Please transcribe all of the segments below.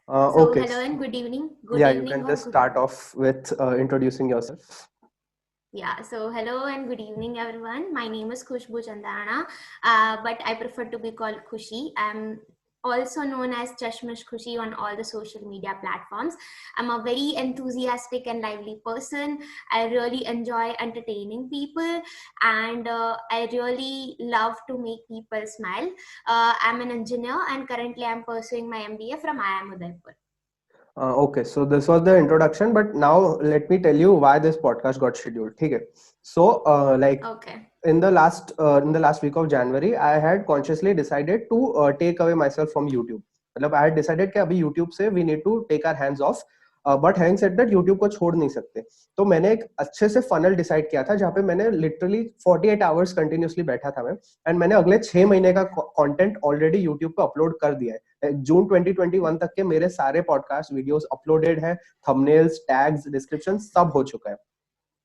So, Okay. hello and good evening. Good Yeah, you evening can or just good start morning. off with introducing yourself. Yeah, so hello and good evening, everyone. My name is Khushbu Chandana, but I prefer to be called Khushi. I'm also known as Chashmish Khushi on all the social media platforms. I'm a very enthusiastic and lively person. I really enjoy entertaining people, and I really love to make people smile. I'm an engineer, and currently I'm pursuing my MBA from IIM Udaipur. Okay, so this was the introduction, but now let me tell you why this podcast got scheduled. Okay, so like Okay. in the last week of January, I had consciously decided to take away myself from YouTube. मतलब I had decided कि अभी YouTube से we need to take our hands off. But having said that, YouTube को छोड़ नहीं सकते. तो मैंने एक अच्छे से funnel decide किया था जहाँ पे मैंने literally 48 hours continuously बैठा था मैं, and मैंने अगले 6 महीने का content already YouTube पे upload कर दिया है. जून 2021 तक के मेरे सारे पॉडकास्ट वीडियोस अपलोडेड है, थंबनेल्स, टैग्स, डिस्क्रिप्शन सब हो चुका है.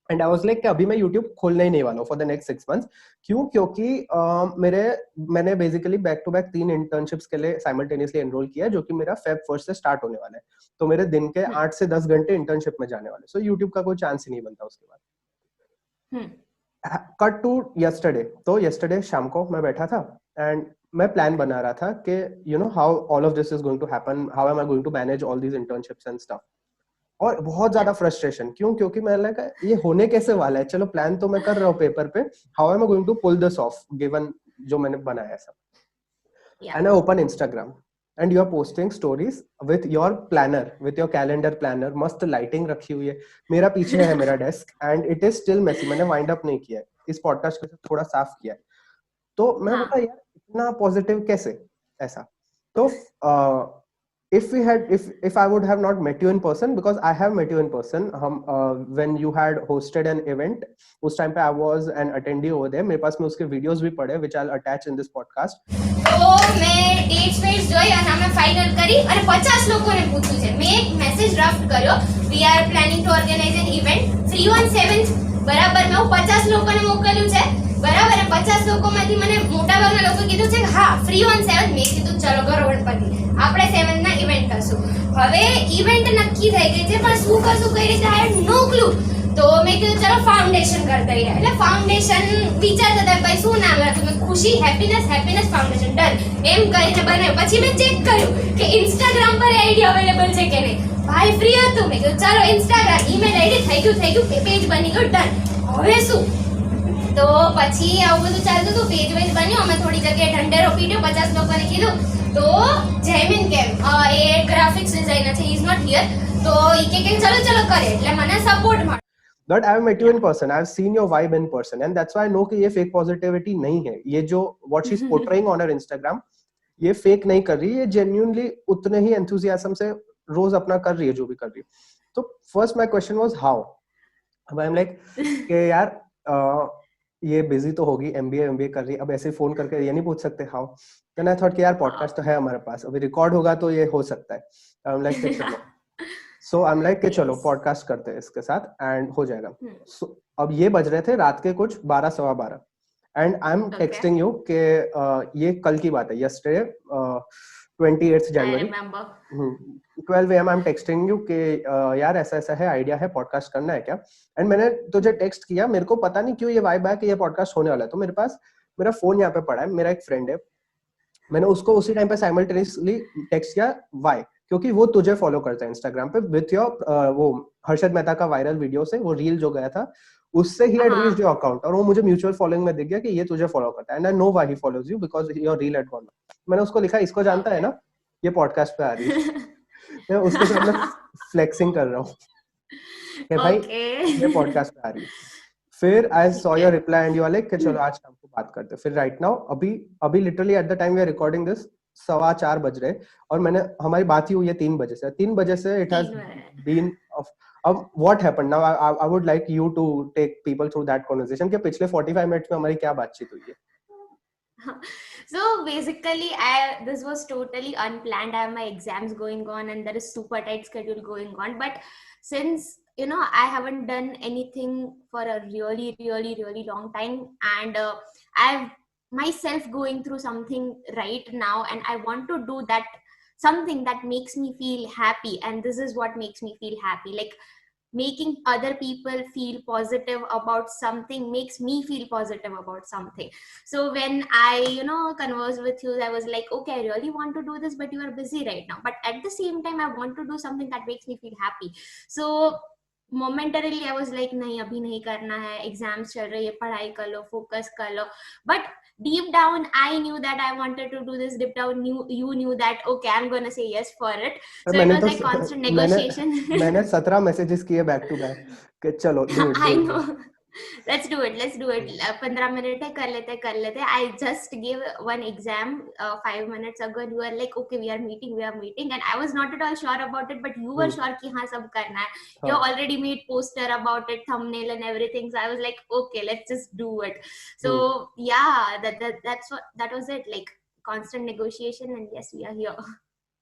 एंड आई वाज लाइक कि अभी मैं YouTube खोलने ही नहीं वाला हूँ फॉर द नेक्स्ट 6 मंथ्स. क्यों? क्योंकि मैंने basically back to back 3 internships के लिए साइमल्टेनियसली एनरोल किया जो कि मेरा फेब 1 से स्टार्ट होने वाला है. तो मेरे दिन के 8 से 10 घंटे इंटर्नशिप में जाने वाले. सो YouTube का कोई चांस ही नहीं बनता उसके बाद. Cut to yesterday. तो यस्टरडे शाम को मैं बैठा था एंड मैं प्लान बना रहा था कि you know how all of this is going to happen, how am I going to manage all these internships and stuff. और बहुत ज्यादा फ्रस्ट्रेशन. क्यों? क्योंकि मैंने लगा ये होने कैसे वाला है. चलो प्लान तो मैं कर रहा हूँ पेपर पे, how am I going to pull this off given जो मैंने बनाया सब. And I open Instagram and you are posting stories with your planner, with your calendar planner. मस्त लाइटिंग रखी हुई है. मेरा पीछे है मेरा desk and it is still messy. मैंने वाइंड अप नहीं किया है, इस पॉडकास्ट के साथ थोड़ा साफ किया है. तो मैं बोला यार इतना पॉजिटिव कैसे ऐसा. तो if I would have not met you in person, because I have met you in person, हम when you had hosted an event, उस टाइम पे I was an attendee over there. मेरे पास में उसके वीडियोस भी पड़े which I'll attach in this podcast. તો મેં ડેટ્સ વેટ્સ જોઈ અને અમે ફાઇનલ કરી અને 50 લોકોને પૂછ્યું છે. મેં એક મેસેજ ડ્રાફ્ટ કર્યો, we are planning to organize an event free on 7th. બરાબર, મેં 50 લોકોને મોકલ્યું છે. બરાબર, અને 50 લોકોમાંથી મને મોટાભાગના લોકો કીધું છે કે હા ફ્રી ઓન 7th. મેં કીધું ચલો કરો ગણપતિ, આપણે 7th ના ઇવેન્ટ કરશું. હવે ઇવેન્ટ નક્કી થઈ ગઈ છે પણ શું કરશું કઈ રીતે, આઈ હેડ નો ક્લુ. તો મેં કીધું ચલો ફાઉન્ડેશન કરતા રહ્યા. એટલે ફાઉન્ડેશન વિચારતા હતા ભાઈ શું નામ રાખ્યું. મેં ખુશી હેપીનેસ ફાઉન્ડેશન ડન એમ કરીને બનાવ્યું. પછી મેં ચેક કર્યું કે ઇન્સ્ટાગ્રામ પર આઈડી અવેલેબલ છે કે નહીં. ભાઈ ફ્રી હતું. મેં કીધું ચાલો ઇન્સ્ટાગ્રામ ઈમેલ આઈડી થઈ ગયું, પેજ બની ગયું, ડન. હવે શું? તો પછી આવું બધું ચાલતું હતું, પેજ વેજ બન્યું. અમે થોડી જગ્યાએ ઢંઢેરો પીટ્યો, 50 લોકોને કીધું. તો જયમીન કેમ એ ગ્રાફિક્સ ડિઝાઇનર છે, ઇઝ નોટ હિયર. તો ઈ કે ચલો ચલો કરે એટલે મને સપોર્ટ મળ્યો. But I've met you in person. I've seen your vibe in person, and that's why I know कि ये fake positivity नहीं है. ये जो what she's portraying on her Instagram, ये fake नहीं कर रही. ये genuinely उतने ही enthusiasm से रोज अपना कर रही है जो भी कर रही है. तो first my question was how. अब I'm like कि यार ये busy तो होगी, MBA कर रही है, अब ऐसे फोन करके ये नहीं पूछ सकते how. Then I thought कि यार podcast तो है हमारे पास, अभी record होगा तो ये हो सकता है. I'm like कि चलो. सो आई एम लाइक कि चलो पॉडकास्ट करते हैं इसके साथ एंड हो जाएगा. सो अब ये बज रहे थे रात के कुछ 12 सवा 12 and I am texting you कि ये कल की बात है, yesterday 28th January 12 AM. I am texting you कि यार ऐसा ऐसा है, आइडिया है, पॉडकास्ट करना है क्या. एंड मैंने तुझे टेक्स्ट किया. मेरे को पता नहीं क्यों ये वाइब है कि ये पॉडकास्ट होने वाला है. तो मेरे पास मेरा फोन यहाँ पे पड़ा है, मेरा एक फ्रेंड है, मैंने उसको उसी टाइम पे साइमल्टेनियसली टेक्स्ट किया. व्हाई? क्योंकि वो तुझे फॉलो करता है इंस्टाग्राम पे विथ योर वो हर्षद मेहता का वायरल वीडियो से, वो रील जो गया था उससे he had reached your account, और वो मुझे म्यूचुअल फॉलोइंग में दिख गया कि ये तुझे फॉलो करता है. And I know why he follows you, because your reel had gone. मैंने उसको लिखा इसको जानता है ना, ये पॉडकास्ट पे आ रही है. मैं उसके साथ में फ्लेक्सिंग कर रहा हूँ कि भाई ये पॉडकास्ट पे आ रही है. फिर I saw your reply and you are like कि चलो आज शाम को बात करते हैं. फिर राइट नाउ अभी literally at the time we are recording this 4:15 बज रहे, और मैंने हमारी बात ही हुई है 3 बजे से. 3 बजे से इट हैज बीन ऑफ. अब what happened now, I would like you to take people through that conversation कि पिछले 45 मिनट्स में हमारी क्या बातचीत हुई है. So basically, this was totally unplanned. I have my exams going on and there is super tight schedule going on. But since I haven't done anything for a really long time, and I've myself going through something right now, and I want to do that something that makes me feel happy, and this is what makes me feel happy. Like making other people feel positive about something makes me feel positive about something. So when I, converse with you, I was like, okay, I really want to do this, but you are busy right now, but at the same time I want to do something that makes me feel happy. So momentarily I was like, nahi abhi nahi karna hai, exams chal rahi hai, padhai kar lo, focus kar lo. But deep down I knew that I wanted to do this. Deep down you knew that okay, I'm going to say yes for it. So it मैंने was तो like constant मैंने negotiation. मैंने 17 messages किए back to back कि चलो do it I do it. know. Let's do it. 15 minute है, कर लेते हैं. I just gave one exam 5 minutes ago, and you were like, okay, we are meeting, and I was not at all sure about it, but you were sure कि हाँ सब करना है. You हाँ already made poster about it, thumbnail and everything, so I was like, okay, let's just do it. So yeah, that was it. Like constant negotiation, and yes, we are here.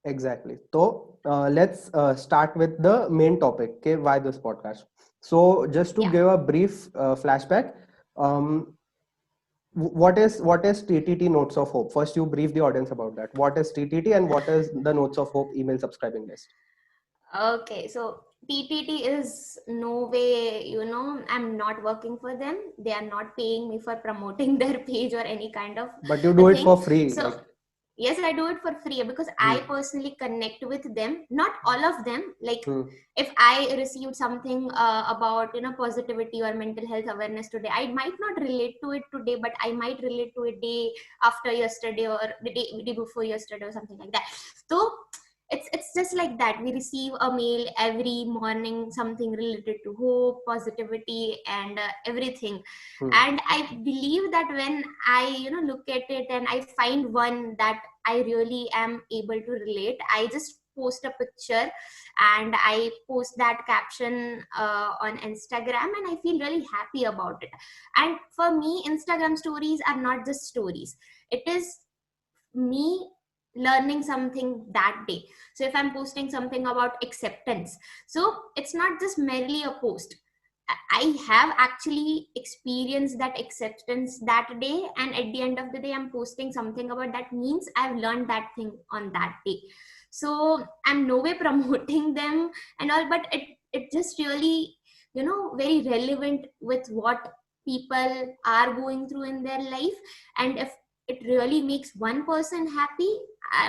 Exactly. So let's start with the main topic. Okay, why this podcast? So just to Yeah. give a brief flashback, what is TTT Notes of Hope? First, you brief the audience about that. What is TTT and what is the Notes of Hope email subscribing list? Okay, so TTT is no way, I'm not working for them. They are not paying me for promoting their page or any kind of But you do it thing. for free. So Like, yes, I do it for free because I personally connect with them. Not all of them. Like if I received something about positivity or mental health awareness today, I might not relate to it today, but I might relate to it day after yesterday or the day before yesterday or something like that. So it's just like that. We receive a mail every morning, something related to hope, positivity, and everything. And I believe that when I look at it and I find one that I really am able to relate, I just post a picture and I post that caption on Instagram, and I feel really happy about it. And for me, Instagram stories are not just stories. It is me learning something that day. So if I'm posting something about acceptance, so it's not just merely a post. I have actually experienced that acceptance that day, and at the end of the day I'm posting something about that, means I've learned that thing on that day. So I'm no way promoting them and all, but it just really very relevant with what people are going through in their life. And if it really makes one person happy,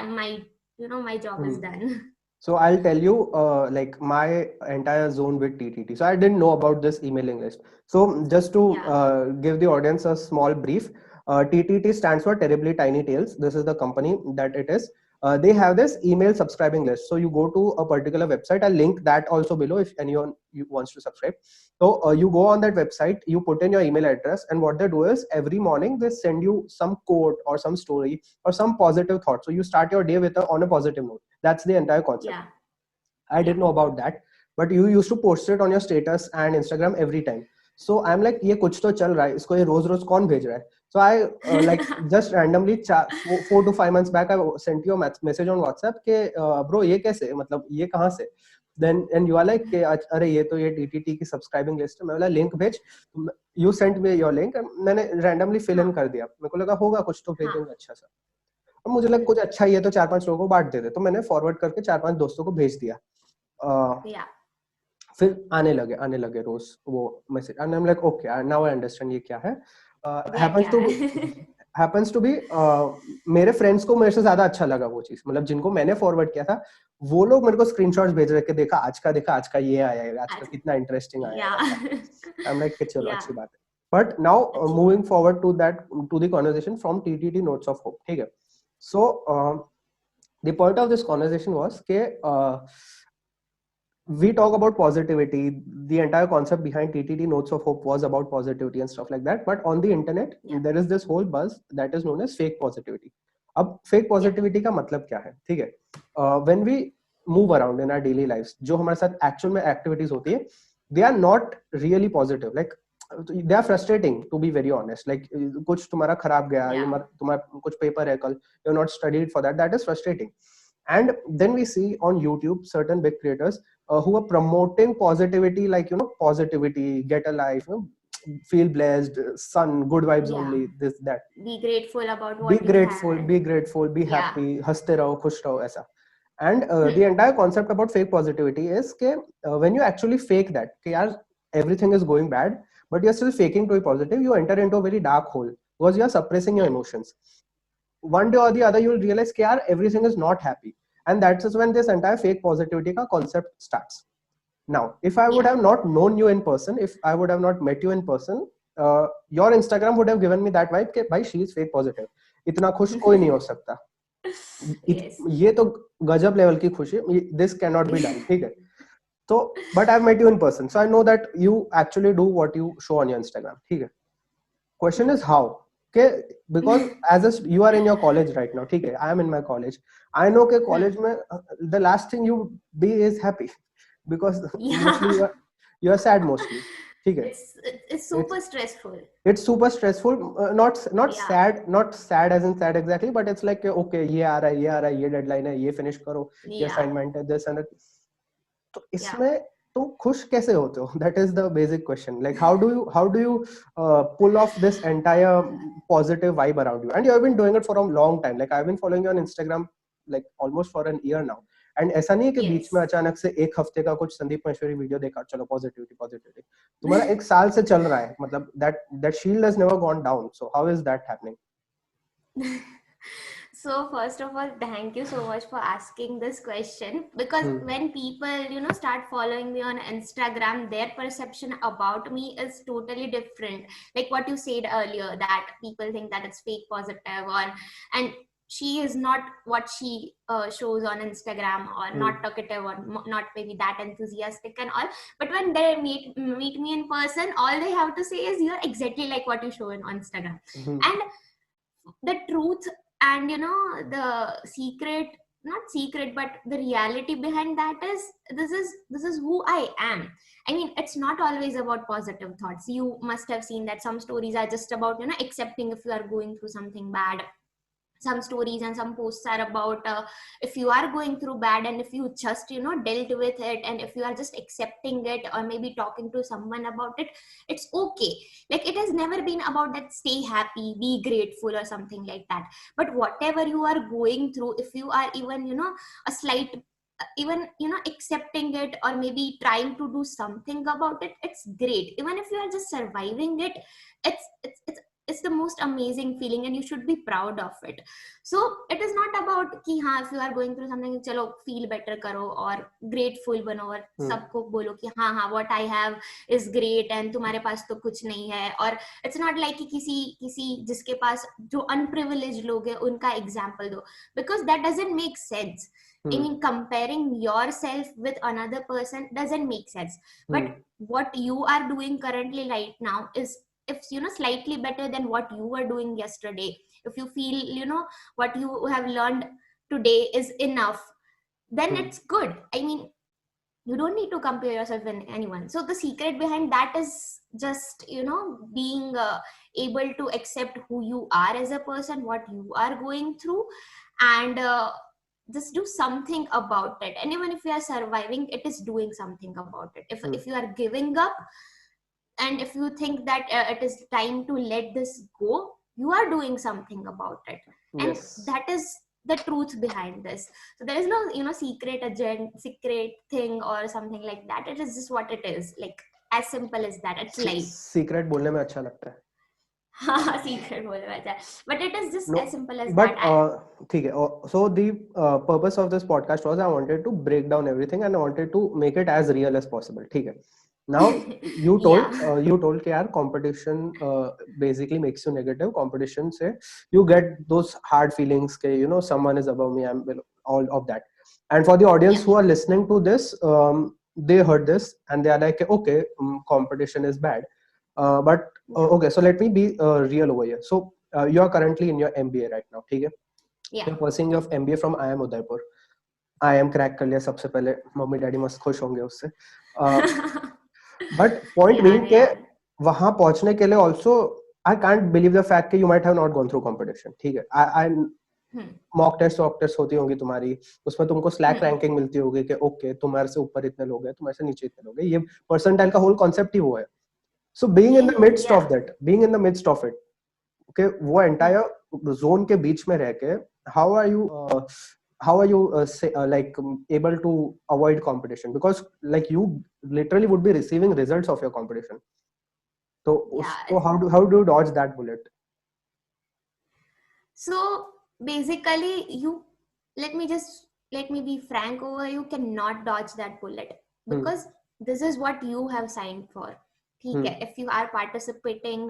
my job is done. So I'll tell you like my entire zone with TTT. So I didn't know about this emailing list. So just to give the audience a small brief, TTT stands for Terribly Tiny Tales. This is the company that it is. They have this email subscribing list. So you go to a particular website. I'll link that also below if anyone wants to subscribe. So you go on that website, you put in your email address, and what they do is every morning they send you some quote or some story or some positive thought. So you start your day on a positive note. That's the entire concept. Yeah. I didn't know about that, but you used to post it on your status and Instagram every time. So I'm like, ये कुछ तो चल रहा है, इसको ये रोज कौन भेज रहा है? So I like just randomly 4 to 5 months back I sent you a message on WhatsApp के bro ये कैसे, मतलब ये कहाँ से? Then and you are like कि अरे ये तो ये TTT की subscribing list है. मैं बोला link भेज. You sent me your link. मैंने randomly fill in कर दिया. मेरे को लगा होगा कुछ तो भेजेंगे अच्छा सा. और मुझे लगा कुछ अच्छा ही है तो 4-5 लोगों को बांट देते. तो मैंने फॉरवर्ड करके 4-5 दोस्तों को भेज दिया. फिर आने लगे रोज वो message, and I am like okay now I understand ये क्या है. हैपेंस टू बी मेरे फ्रेंड्स को मेरे से ज्यादा अच्छा लगा वो चीज, मतलब जिनको मैंने फॉरवर्ड किया था वो लोग मेरे को स्क्रीनशॉट्स भेज रहे थे, देखा आज का ये आया है, आज का कितना इंटरेस्टिंग आया है. आई एम लाइक चलो अच्छी बात है. But now moving forward to the conversation from TTT Notes of Hope. ठीक है. So the point of this conversation was के we talk about positivity. The entire concept behind TTT Notes of Hope was about positivity and stuff like that. But on the internet, there is this whole buzz that is known as fake positivity. अब fake positivity का मतलब क्या है? ठीक है. When we move around in our daily lives, जो हमारे साथ actual में activities होती है, they are not really positive. Like they are frustrating, to be very honest. Like कुछ तुम्हारा खराब गया, तुम्हारा कुछ paper है कल, you're not studied for that. That is frustrating. And then we see on YouTube certain big creators who are promoting positivity, like positivity, get a life, feel blessed, sun, good vibes only, this that. Be grateful about what you have. Be grateful, be happy, हंसते रहो, खुश रहो, ऐसा. And the entire concept about fake positivity is ke, when you actually fake that, ke, yaar, everything is going bad, but you're still faking to be positive, you enter into a very dark hole because you're suppressing your emotions. One day or the other, you'll realize that everything is not happy. And that's when this entire fake positivity ka concept starts. Now, if I would have not known you in person, if I would have not met you in person, your Instagram would have given me that vibe that, bhai, she is fake positive. इतना खुश कोई नहीं हो सकता. Yes. ये तो गजब level की खुशी. This cannot be done. ठीक है. So, but I've met you in person, so I know that you actually do what you show on your Instagram. ठीक है. Question is how? Okay, because as a, you are in your college right now. ठीक है. I am in my college. I know कि college में the last thing you be is happy, because mostly you are sad mostly. ठीक है. It's super stressful. It's super stressful. Not sad, not sad as in sad exactly, but it's like okay, ये आ रहा है, ये deadline है, ये finish करो, ये assignment है, this and that. तो इसमें तुम खुश कैसे होते हो? That is the basic question. Like how do you pull off this entire positive vibe around you? And you have been doing it for a long time. Like I've been following you on Instagram like almost for an year now. And ऐसा नहीं है कि बीच में अचानक से एक हफ्ते का कुछ संदीप महेश्वरी वीडियो देखा, चलो पॉजिटिविटी तुम्हारा एक साल से चल रहा है, मतलब that shield has never gone down. So how is that happening? So first of all, thank you so much for asking this question, because when people start following me on Instagram, their perception about me is totally different. Like what you said earlier, that people think that it's fake positive, and she is not what she shows on Instagram, or not talkative, or not maybe that enthusiastic and all. But when they meet me in person, all they have to say is, you're exactly like what you show on Instagram. And the truth and the not secret, but the reality behind that is, this is who I am. I mean, it's not always about positive thoughts. You must have seen that some stories are just about accepting if you are going through something bad. Some stories and some posts are about if you are going through bad, and if you just dealt with it, and if you are just accepting it, or maybe talking to someone about it, it's okay. Like it has never been about that stay happy, be grateful, or something like that. But whatever you are going through, if you are even a slight, even accepting it, or maybe trying to do something about it, it's great. Even if you are just surviving it, it's the most amazing feeling, and you should be proud of it. So it is not about ki haan, if you are going through something, chalo feel better karo, or grateful bano, or sabko bolo ki haan what I have is great and tumhare paas to kuch nahi hai. Or it's not like ki kisi jiske paas jo unprivileged log hai unka example do, because that doesn't make sense. I mean, comparing yourself with another person doesn't make sense. But what you are doing currently right now is, if slightly better than what you were doing yesterday, if you feel what you have learned today is enough, then it's good. I mean, you don't need to compare yourself with anyone. So the secret behind that is just being able to accept who you are as a person, what you are going through, and just do something about it. And even if you are surviving, it is doing something about it. If you are giving up, and if you think that it is time to let this go, you are doing something about it. And that is the truth behind this. So there is no secret thing or something like that. It is just what it is, like as simple as that. It's life. Secret बोलने में अच्छा लगता है. Secret बोलने में अच्छा, but it is just as simple as but, that. ठीक है. So the purpose of this podcast was I wanted to break down everything and I wanted to make it as real as possible. ठीक है. Now you told you told that competition basically makes you negative. Competition say you get those hard feelings that someone is above me, I'm below, all of that. And for the audience who are listening to this, they heard this and they are like, okay, competition is bad. But okay, so let me be real over here. So you are currently in your MBA right now, ठीक है? You're pursuing your MBA from IIM Udaipur. IIM crack कर लिया सबसे पहले, mummy daddy मस्त खुश होंगे उससे. But point being के वहां पहुंचने के लिए also I can't believe the fact that you might have not gone through competition. ठीक है? I mock test होती होंगी तुम्हारी, उसमें तुमको Slack ranking मिलती होगी कि okay तुम्हारे से ऊपर इतने लोग हैं, तुम्हारे से नीचे इतने लोग हैं. ये percentile का whole concept ही वो है. So being in the midst of that, being in the midst of it, okay, वो entire zone के बीच में रह के, how are you how are you able to avoid competition, because like you literally would be receiving results of your competition, so Yeah. how do you dodge that bullet? So basically, let me be frank over, you cannot dodge that bullet Hmm. because this is what you have signed for. Hmm. Okay, if you are participating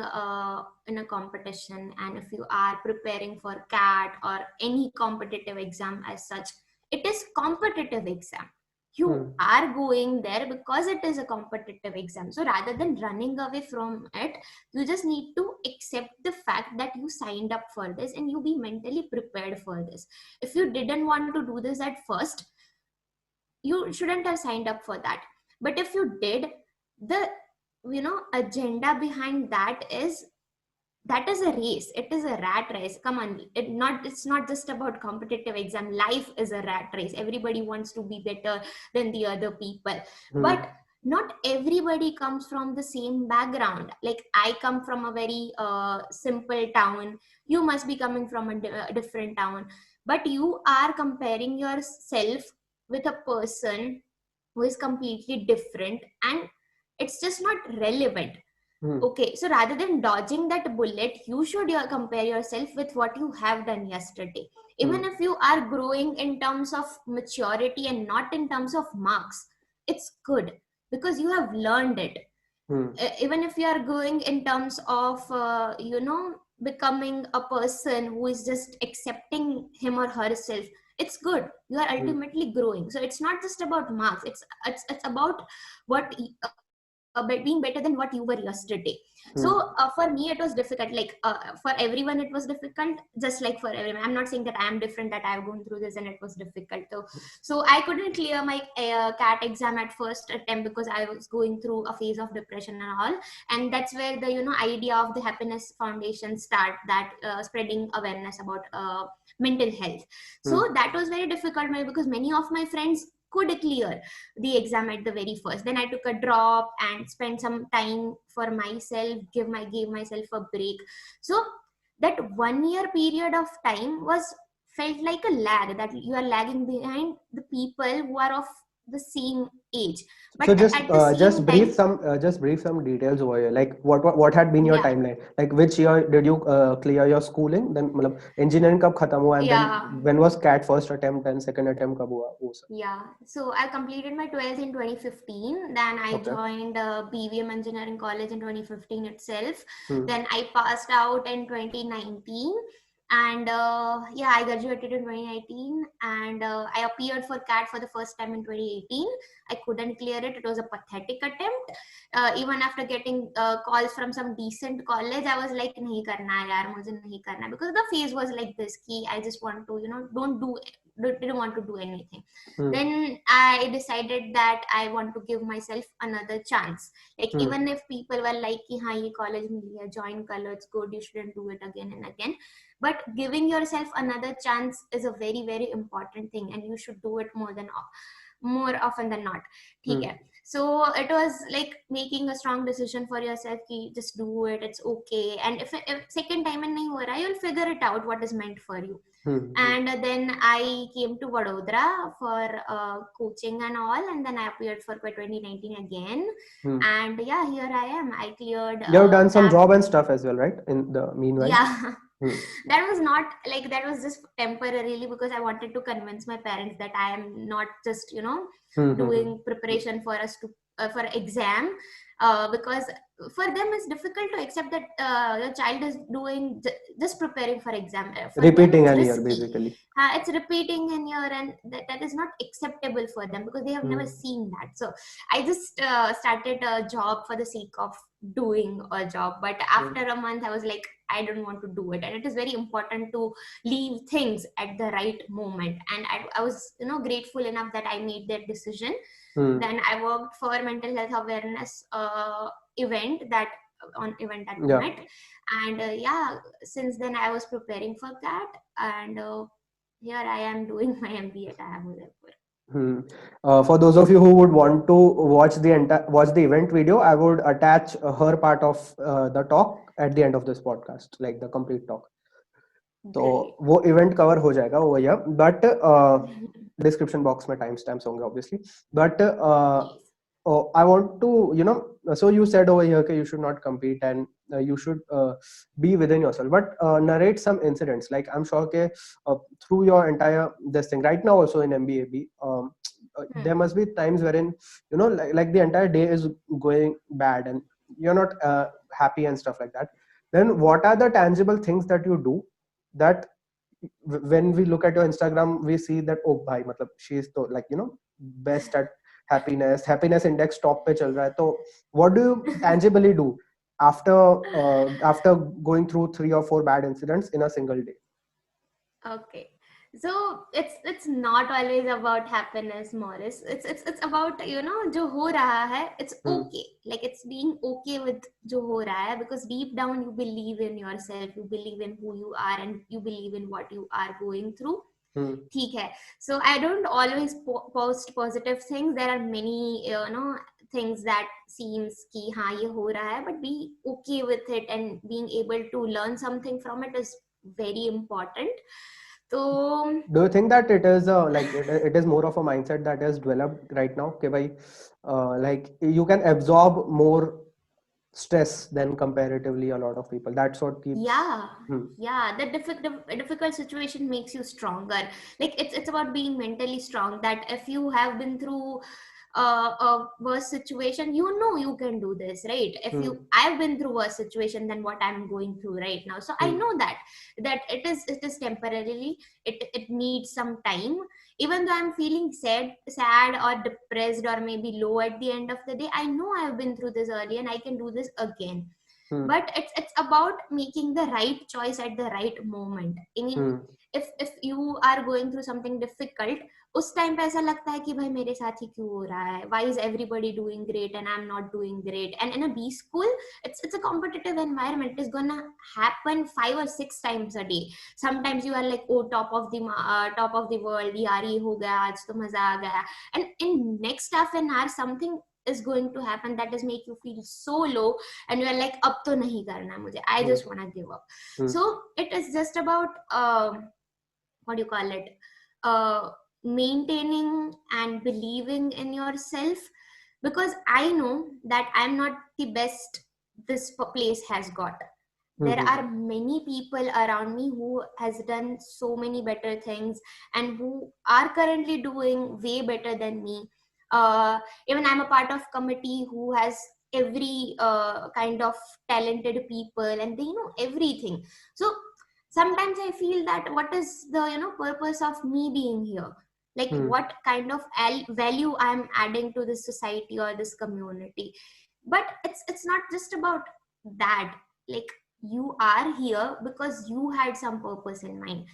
in a competition and if you are preparing for CAT or any competitive exam as such, it is competitive exam. Hmm. You are going there because it is a competitive exam. So rather than running away from it, you just need to accept the fact that you signed up for this and you be mentally prepared for this. If you didn't want to do this at first, you shouldn't have signed up for that. But if you did, the agenda behind that is a race. It is a rat race. Come on, it's not just about competitive exam. Life is a rat race. Everybody wants to be better than the other people. Hmm. But not everybody comes from the same background. Like I come from a very simple town. You must be coming from a different town. But you are comparing yourself with a person who is completely different, and it's just not relevant. Hmm. Okay, so rather than dodging that bullet, you should compare yourself with what you have done yesterday. Even if you are growing in terms of maturity and not in terms of marks, it's good because you have learned it. Hmm. Even if you are growing in terms of, becoming a person who is just accepting him or herself, it's good. You are ultimately growing. So it's not just about marks. It's about what being better than what you were yesterday. So Hmm. for me it was difficult, like for everyone it was difficult, just like for everyone. I'm not saying that I am different, that I've gone through this and it was difficult. So I couldn't clear my CAT exam at first attempt because I was going through a phase of depression and all. And that's where the idea of the Happiness Foundation start, that spreading awareness about mental health. Hmm. So that was very difficult because many of my friends could clear the exam at the very first. Then I took a drop and spent some time for myself, gave myself a break. So that 1 year period of time was felt like a lag, that you are lagging behind the people who are of the same age. But So at the same time, just brief some details over here. Like what had been your yeah, timeline? Like which year did you clear your schooling? Then मतलब engineering कब खत्म हुआ, and then yeah. when was CAT first attempt and second attempt कब हुआ वो सब? Yeah, so I completed my 12th in 2015. Then I Okay. joined BVM Engineering College in 2015 itself. Hmm. Then I passed out in 2019. And yeah, I graduated in 2019. And I appeared for CAT for the first time in 2018. I couldn't clear it. It was a pathetic attempt. Even after getting calls from some decent college, I was like, nahi karna hai yaar, mujhe nahi karna hai. Because the phase was like this, ki I just want to, didn't want to do anything. Hmm. Then I decided that I want to give myself another chance. Like Hmm. even if people were like, ki, हाँ ये college मिल गया, join color, it's good, you shouldn't do it again and again. But giving yourself another chance is a very, very important thing, and you should do it more often than not. ठीक है. So it was like making a strong decision for yourself ki just do it, it's okay. And if second time and nahi ho raha, you'll figure it out what is meant for you. And then I came to Vadodara for coaching and all, and then I appeared for 2019 again. And yeah, here I am. I cleared You have done some CAT. job and stuff as well, right? In the meanwhile. Yeah. That was not like, that was just temporarily because I wanted to convince my parents that I am not just doing preparation for us to for exam, because for them it's difficult to accept that your child is doing just preparing for exam. For them Repeating it's an year risky. basically. It's repeating in year, and that is not acceptable for them because they have never seen that. So I just started a job for the sake of doing a job. But after a month I was like, I don't want to do it. And it is very important to leave things at the right moment. And I was grateful enough that I made that decision. Then I worked for mental health awareness event that event at Yeah. Met. And yeah, since then I was preparing for that. And here I am doing my MBA at IIM Udaipur. For those of you who would want to watch the event video, I would attach her part of the talk at the end of this podcast, like the complete talk. तो Great. वो event cover हो जाएगा वो भैया, but description box में time stamps होंगे obviously, but Yes. I want to, you know, so you said over here that you should not compete and you should be within yourself, but narrate some incidents. Like I'm sure that through your entire this thing right now also in MBAB, there must be times wherein, you know, like the entire day is going bad and you're not happy and stuff like that. Then what are the tangible things that you do that when we look at your Instagram we see that oh bhai matlab she is so, like, you know, best at happiness index top पे चल रहा है, तो what do you tangibly do after after going through 3 or 4 bad incidents in a single day? Okay. So it's not always about happiness, Morris. It's about, you know, जो हो रहा है, it's okay. Like it's being okay with जो हो रहा है, because deep down you believe in yourself, you believe in who you are, and you believe in what you are going through. ठीक है. So I don't always post positive things. There are many, you know, things that seems कि हाँ ये हो रहा है, but be okay with it and being able to learn something from it is very important. So Do you think that it is like it is more of a mindset that is developed right now कि भाई like you can absorb more stress than comparatively a lot of people, that's what keeps yeah, the difficult situation makes you stronger. Like it's about being mentally strong, that if you have been through a worse situation, you know you can do this, right? If you I've been through worse situation than what I'm going through right now, so I know that it is temporarily, it needs some time. Even though I'm feeling sad or depressed or maybe low at the end of the day, I know I've been through this early and I can do this again. But it's about making the right choice at the right moment. I mean, if you are going through something difficult, उस time पे ऐसा लगता है कि भाई मेरे साथ ही क्यों हो रहा है, why is everybody doing great and I'm not doing great. And in a B school, it's a competitive environment. It's gonna happen 5 or 6 times a day. Sometimes you are like, oh, top of the world, यार ये हो गया आज तो मजा आ गया, and in next half an hour something is going to happen that is make you feel so low and you are like अब तो नहीं करना मुझे, I just want to give up. So it is just about what do you call it, maintaining and believing in yourself, because I know that I'm not the best this place has got. There are many people around me who has done so many better things and who are currently doing way better than me. Even I'm a part of committee who has every kind of talented people and they know everything. So sometimes I feel that what is the, you know, purpose of me being here, like what kind of value I'm adding to this society or this community. But it's not just about that. Like you are here because you had some purpose in mind.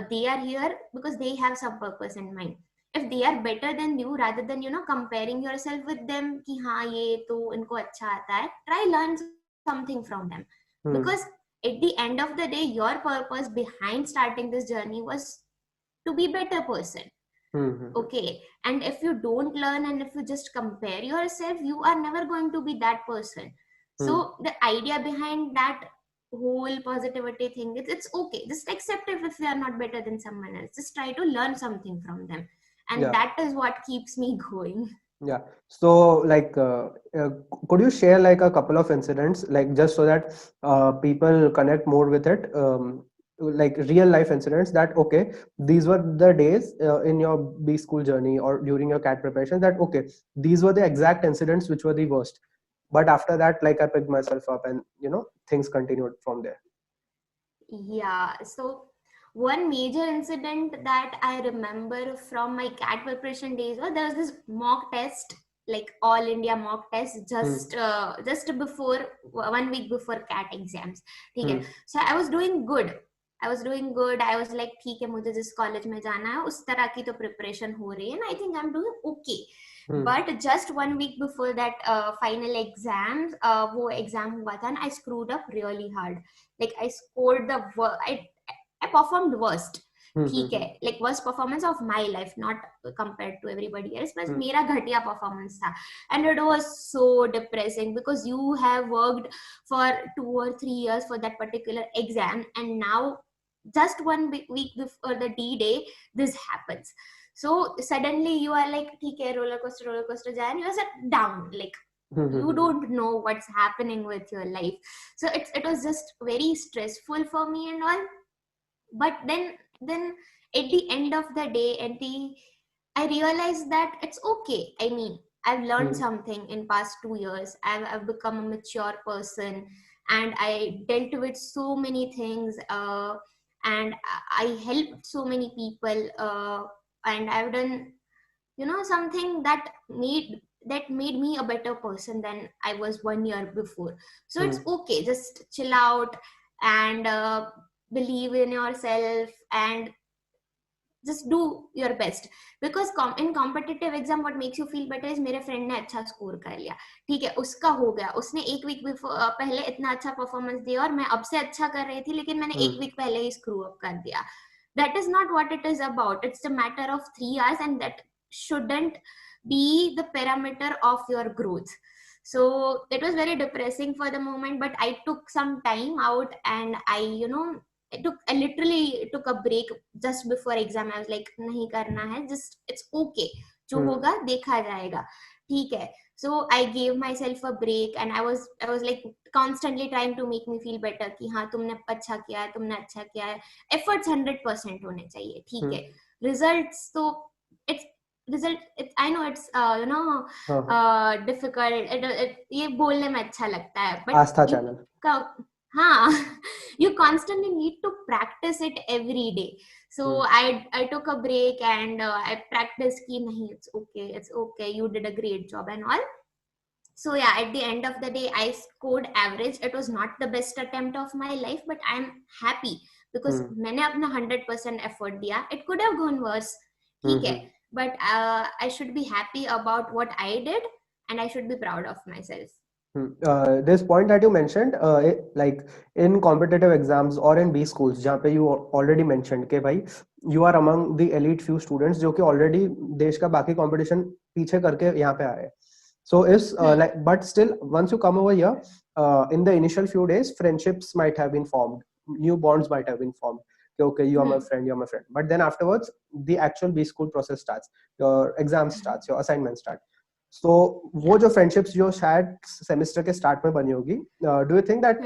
They are here because they have some purpose in mind. If they are better than you, rather than, you know, comparing yourself with them कि हाँ ये तो इनको अच्छा आता है, try learn something from them. Because at the end of the day, your purpose behind starting this journey was to be better person. Okay, and if you don't learn and if you just compare yourself, you are never going to be that person. So the idea behind that whole positivity thing, it's okay, just accept it if you are not better than someone else, just try to learn something from them, and that is what keeps me going. Yeah. So, like, could you share like a couple of incidents, like just so that people connect more with it, like real life incidents that okay, these were the days in your B school journey or during your CAT preparation that okay, these were the exact incidents which were the worst, but after that, like I picked myself up and you know things continued from there. Yeah. So one major incident that I remember from my CAT preparation days was there was this mock test, like all India mock test, just before 1 week before CAT exams. Okay. So I was doing good. I was like, ठीक है, मुझे जिस college में जाना है उस तरह की तो प्रिपरेशन हो रही है, and I think I'm doing okay. But just 1 week before that final exams, वो exam हुआ था, and I screwed up really hard. Like I scored I performed worst. ठीक है, like worst performance of my life, not compared to everybody else, but मेरा घटिया performance था, and it was so depressing because you have worked for 2 or 3 years for that particular exam, and now just 1 week before the D-Day, this happens. So suddenly you are like, ठीक है, roller coaster जाए, and you are set down, like you don't know what's happening with your life. So it was just very stressful for me and all. But then at the end of the day, I realized that it's okay. I mean, I've learned something in past 2 years. I've become a mature person, and I dealt with so many things, and I helped so many people, and I've done, something that made me a better person than I was 1 year before. So it's okay, just chill out and believe in yourself and just do your best. Because in competitive exam what makes you feel better is, मेरे friend ने अच्छा score कर लिया, ठीक है, उसका हो गया, उसने एक week पहले इतना अच्छा performance दिया और मैं अब से अच्छा कर रही थी, लेकिन मैंने एक week पहले ही screw up कर दिया. That is not what it is about. It's a matter of 3 hours, and that shouldn't be the parameter of your growth. So it was very depressing for the moment, but I took some time out, and I literally took a break just before exam. I was like, नहीं करना है, just it's okay, जो होगा देखा जाएगा, ठीक है. So I gave myself a break, and I was like constantly trying to make me feel better कि हाँ तुमने अच्छा किया है, तुमने अच्छा किया है. Efforts 100% होने चाहिए, ठीक है. Results तो I know it's difficult. ये बोलने में अच्छा लगता है, but आस्था चैनल, हाँ, you constantly need to practice it every day. So I took a break, and I practiced कि नहीं, it's okay, you did a great job and all. So yeah, at the end of the day, I scored average. It was not the best attempt of my life, but I'm happy because मैंने अपना 100% effort दिया. It could have gone worse, ठीक है, but I should be happy about what I did, and I should be proud of myself. This point that you mentioned, like in competitive exams or in B schools, जहाँ पे you already mentioned कि भाई you are among the elite few students जो कि already देश का बाकी competition पीछे करके यहाँ पे आए. So is but still once you come over here, in the initial few days, friendships might have been formed, new bonds might have been formed. Okay, you are my friend, you are my friend. But then afterwards, the actual B school process starts. Your exam starts, your assignments start. So वो जो friendships जो शायद semester के start में बनी होगी, do you think that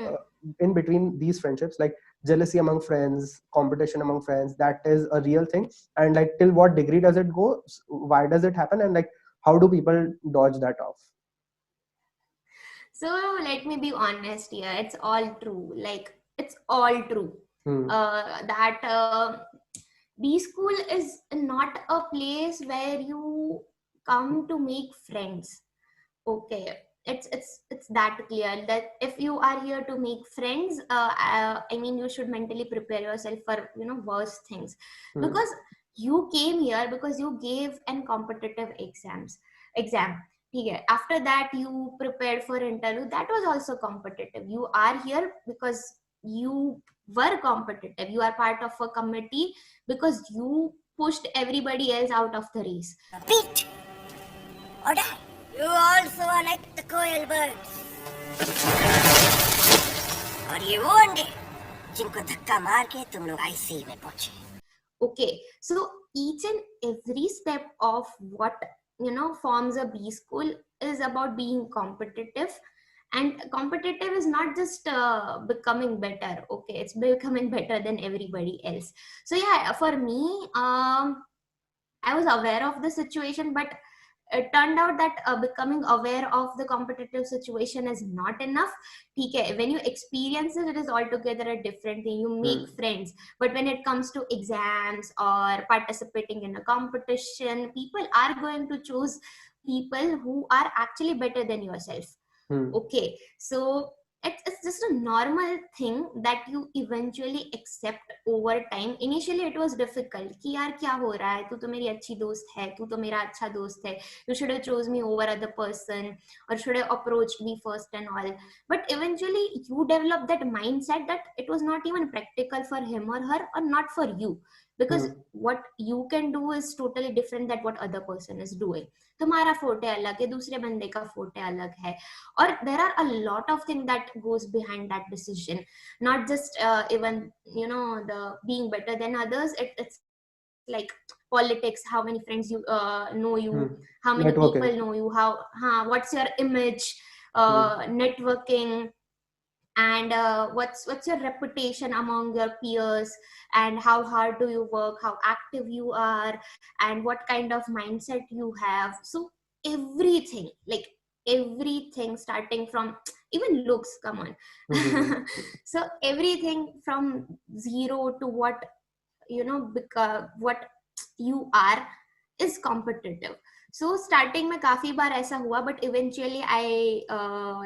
in between these friendships, like jealousy among friends, competition among friends, that is a real thing? And like till what degree does it go? Why does it happen? And like how do people dodge that off? So let me be honest here. It's all true. Like it's all true. That B school is not a place where you come to make friends. Okay, it's that clear that if you are here to make friends, I mean, you should mentally prepare yourself for worse things, because you came here because you gave an competitive exam. Okay. After that, you prepared for interview. That was also competitive. You are here because you were competitive. You are part of a committee because you pushed everybody else out of the race. Pete, or die. You also are like the coil birds. और ये वो अंडे जिनको धक्का मार के तुम लोग ICU में पहुंचे. Okay, so each and every step of what forms a B school is about being competitive, and competitive is not just becoming better. Okay, it's becoming better than everybody else. So yeah, for me, I was aware of the situation, but it turned out that becoming aware of the competitive situation is not enough. Okay, when you experience it, it is altogether a different thing. You make friends, but when it comes to exams or participating in a competition, people are going to choose people who are actually better than yourself. Okay, so it's just a normal thing that you eventually accept over time. Initially it was difficult कि यार क्या हो रहा है, तू तो मेरी अच्छी दोस्त है, तू तो मेरा अच्छा दोस्त है, you should have chose me over other person, or should have approached me first and all. But eventually you develop that mindset that it was not even practical for him or her, or not for you, because what you can do is totally different than what other person is doing. तुम्हारा फोटे अलग है, दूसरे बंदे का फोटे अलग है, और there are a lot of things that goes behind that decision, not just even the being better than others. It's like politics, how many friends you know you, how many Networking. people know you, what's your image, networking, and what's your reputation among your peers, and how hard do you work, how active you are, and what kind of mindset you have. So everything, like everything, starting from even looks, come on. So everything from zero to what because what you are is competitive. So starting में काफी बार ऐसा हुआ, but eventually I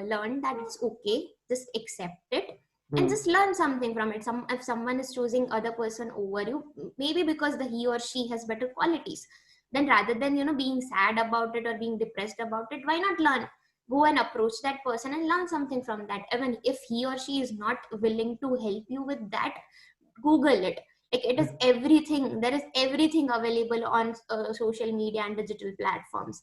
learned that it's okay, just accept it and just learn something from it. If someone is choosing other person over you, maybe because he or she has better qualities, then rather than being sad about it or being depressed about it, why not learn? Go and approach that person and learn something from that. Even if he or she is not willing to help you with that, Google it. Like it is everything, there is everything available on social media and digital platforms,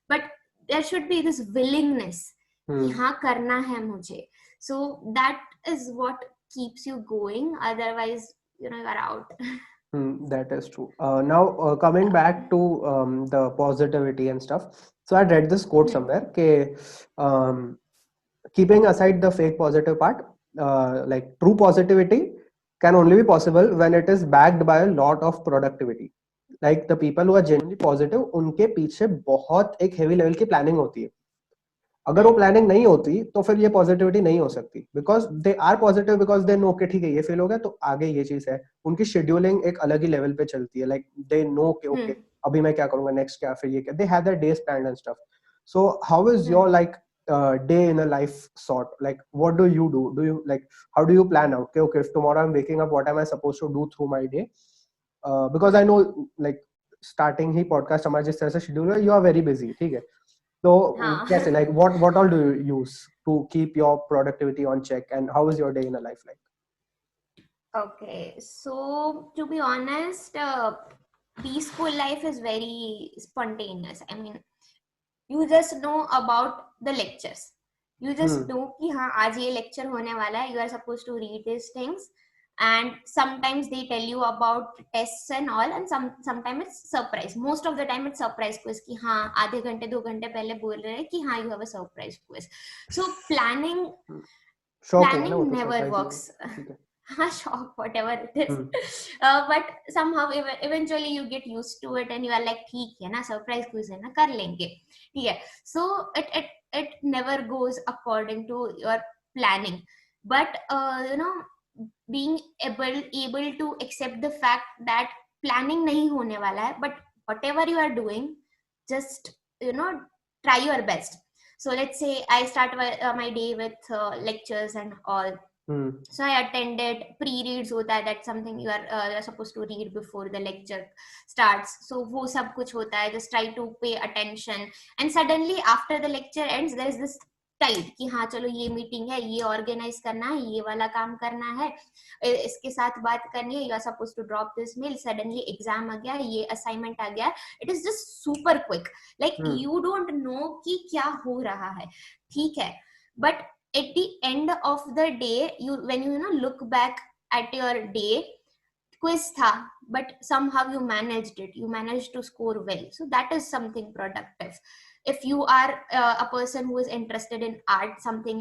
but there should be this willingness कि हाँ करना है मुझे. So that is what keeps you going, otherwise you are out. That is true. Now, coming back to the positivity and stuff. So I read this quote somewhere, keeping aside the fake positive part, like true positivity can only be possible when it is backed by a lot of productivity. Like the people who are genuinely positive, उनके पीछे बहुत एक heavy level की planning होती है. अगर वो planning नहीं होती तो फिर ये पॉजिटिविटी नहीं हो सकती, because they are positive because they know के ठीक है ये फेल हो गया तो आगे ये चीज है. उनकी शेड्यूलिंग एक अलग ही लेवल पे चलती है. लाइक दे नो के ओके अभी मैं क्या करूंगा, नेक्स्ट क्या, फिर ये क्या. They have their days planned and stuff. So how is your like day in a life sort? Like what do you do you like, how do you plan out, okay if tomorrow I'm waking up, what am I supposed to do through my day? Because I know like starting he podcast हमारा जिस तरह से schedule है, you are very busy, ठीक है. So कैसे, like what all do you use to keep your productivity on check, and how is your day in a life like? Okay, so to be honest, peaceful life is very spontaneous. I mean, you just know about the lectures. You just know कि हाँ आज ये lecture होने वाला है. You are supposed to read these things, and sometimes they tell you about tests and all, and sometimes it's surprise. Most of the time it's surprise quiz कि हाँ आधे घंटे 2 घंटे पहले बोल रहे हैं कि हाँ you have a surprise quiz. So planning never works. हाँ, shock, whatever it is. But somehow eventually you get used to it and you are like ठीक है ना, surprise quiz है ना, कर लेंगे, ठीक है. So it never goes according to your planning, but being able to accept the fact that planning नहीं होने वाला है, but whatever you are doing, just try your best. So let's say I start my day with lectures and all. So I attended pre-reads होता है, that's something you are supposed to read before the lecture starts. So वो सब कुछ होता है, just try to pay attention, and suddenly after the lecture ends there is this tight कि हाँ चलो ये मीटिंग है, ये ऑर्गेनाइज करना है, ये वाला काम करना है, इसके साथ बात करनी है, you are suppose to drop this mail, suddenly exam आ गया, ये असाइनमेंट आ गया. It is just super quick, like you don't know कि क्या हो रहा है, ठीक है. But at the end of the day, when you look back at your day, quiz tha, but somehow you managed it, you managed to score well. So that is something productive. If you are a person who is interested in art, something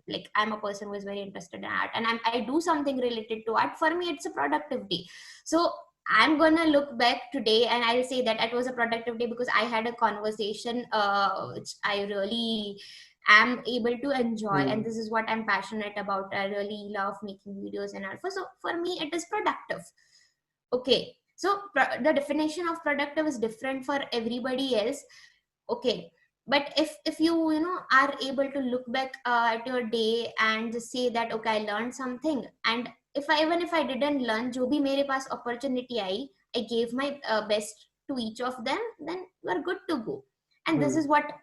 like I'm a person who is very interested in art, and I do something related to art, for me it's a productive day. So I'm gonna look back today and I'll say that it was a productive day because I had a conversation which I really am able to enjoy, and this is what I'm passionate about. I really love making videos and art. So for me it is productive. Okay, so the definition of productive is different for everybody else. Okay, but if you are able to look back at your day and just say that okay, I learned something, and even if I didn't learn, जो भी मेरे पास opportunity I, I gave my best to each of them, then you are good to go. And this is what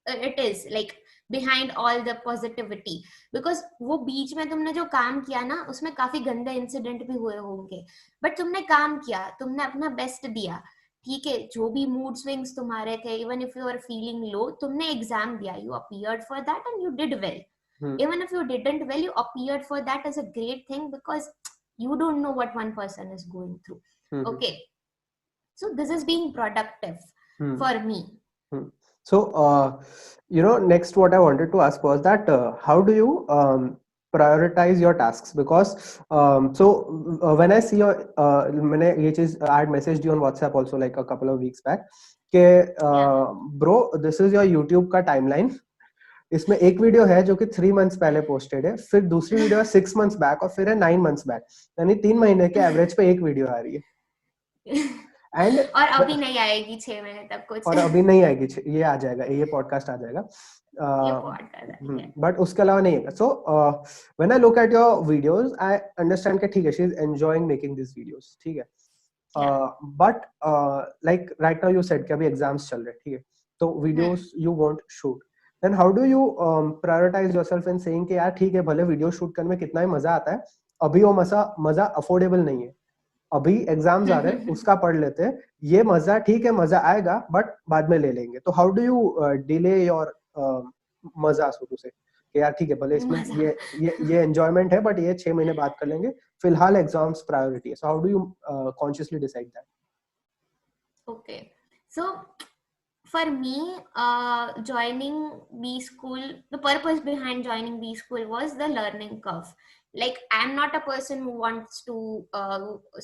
it is like behind all the positivity, because वो बीच में तुमने जो काम किया ना, उसमें काफी गंदे इंसिडेंट भी हुए होंगे, बट तुमने काम किया, तुमने अपना बेस्ट दिया, ठीक है. जो भी मूड स्विंग्स तुम्हारे थे, even if you are feeling low, तुमने एग्जाम दिया, you appeared for that and you did well. Hmm. Even if you didn't well, you appeared for that as a great thing, because you don't know what one person is going through. Hmm. Okay, so this is being productive Hmm. for me. Hmm. So, next what I wanted to ask was that how do you prioritize your tasks? Because when I see your, मैंने ये चीज I had messaged you on WhatsApp also like a couple of weeks back कि bro, this is your YouTube का timeline. इसमें एक video है जो कि 3 months पहले पोस्टेड है, फिर दूसरी वीडियो है 6 months बैक, और फिर है 9 months बैक, यानी 3 महीने के एवरेज पे एक वीडियो आ रही है. एंड और अभी नहीं आएगी 6 महीने तक कुछ. और अभी नहीं आएगी, ये आ जाएगा, ये पॉडकास्ट आ जाएगा, ये पॉडकास्ट. बट उसके अलावा नहीं है. So when I look at your videos I understand कि ठीक है, she is enjoying making this videos, ठीक है, but like right now you said कि अभी एग्जाम्स चल रहे हैं, ठीक है, तो videos you won't shoot, then how do you prioritize yourself in saying कि यार ठीक है, भले वीडियो शूट करने में कितना ही मजा आता है, अभी वो मजा अफोर्डेबल नहीं है, अभी एग्जाम्स आ रहे हैं, उसका पढ़ लेते हैं, ये मजा ठीक है, मजा आएगा बट बाद में ले लेंगे. तो how do you delay your मजा, सो टू से, कि यार ठीक है, भले इसमें ये एंजॉयमेंट है बट ये 6 महीने बाद कर लेंगे, फिलहाल एग्जाम्स प्रायोरिटी है. So how do you consciously decide that? Okay, so for me, joining B school, the purpose behind joining B school was the learning curve. Like, I'm not a person who wants to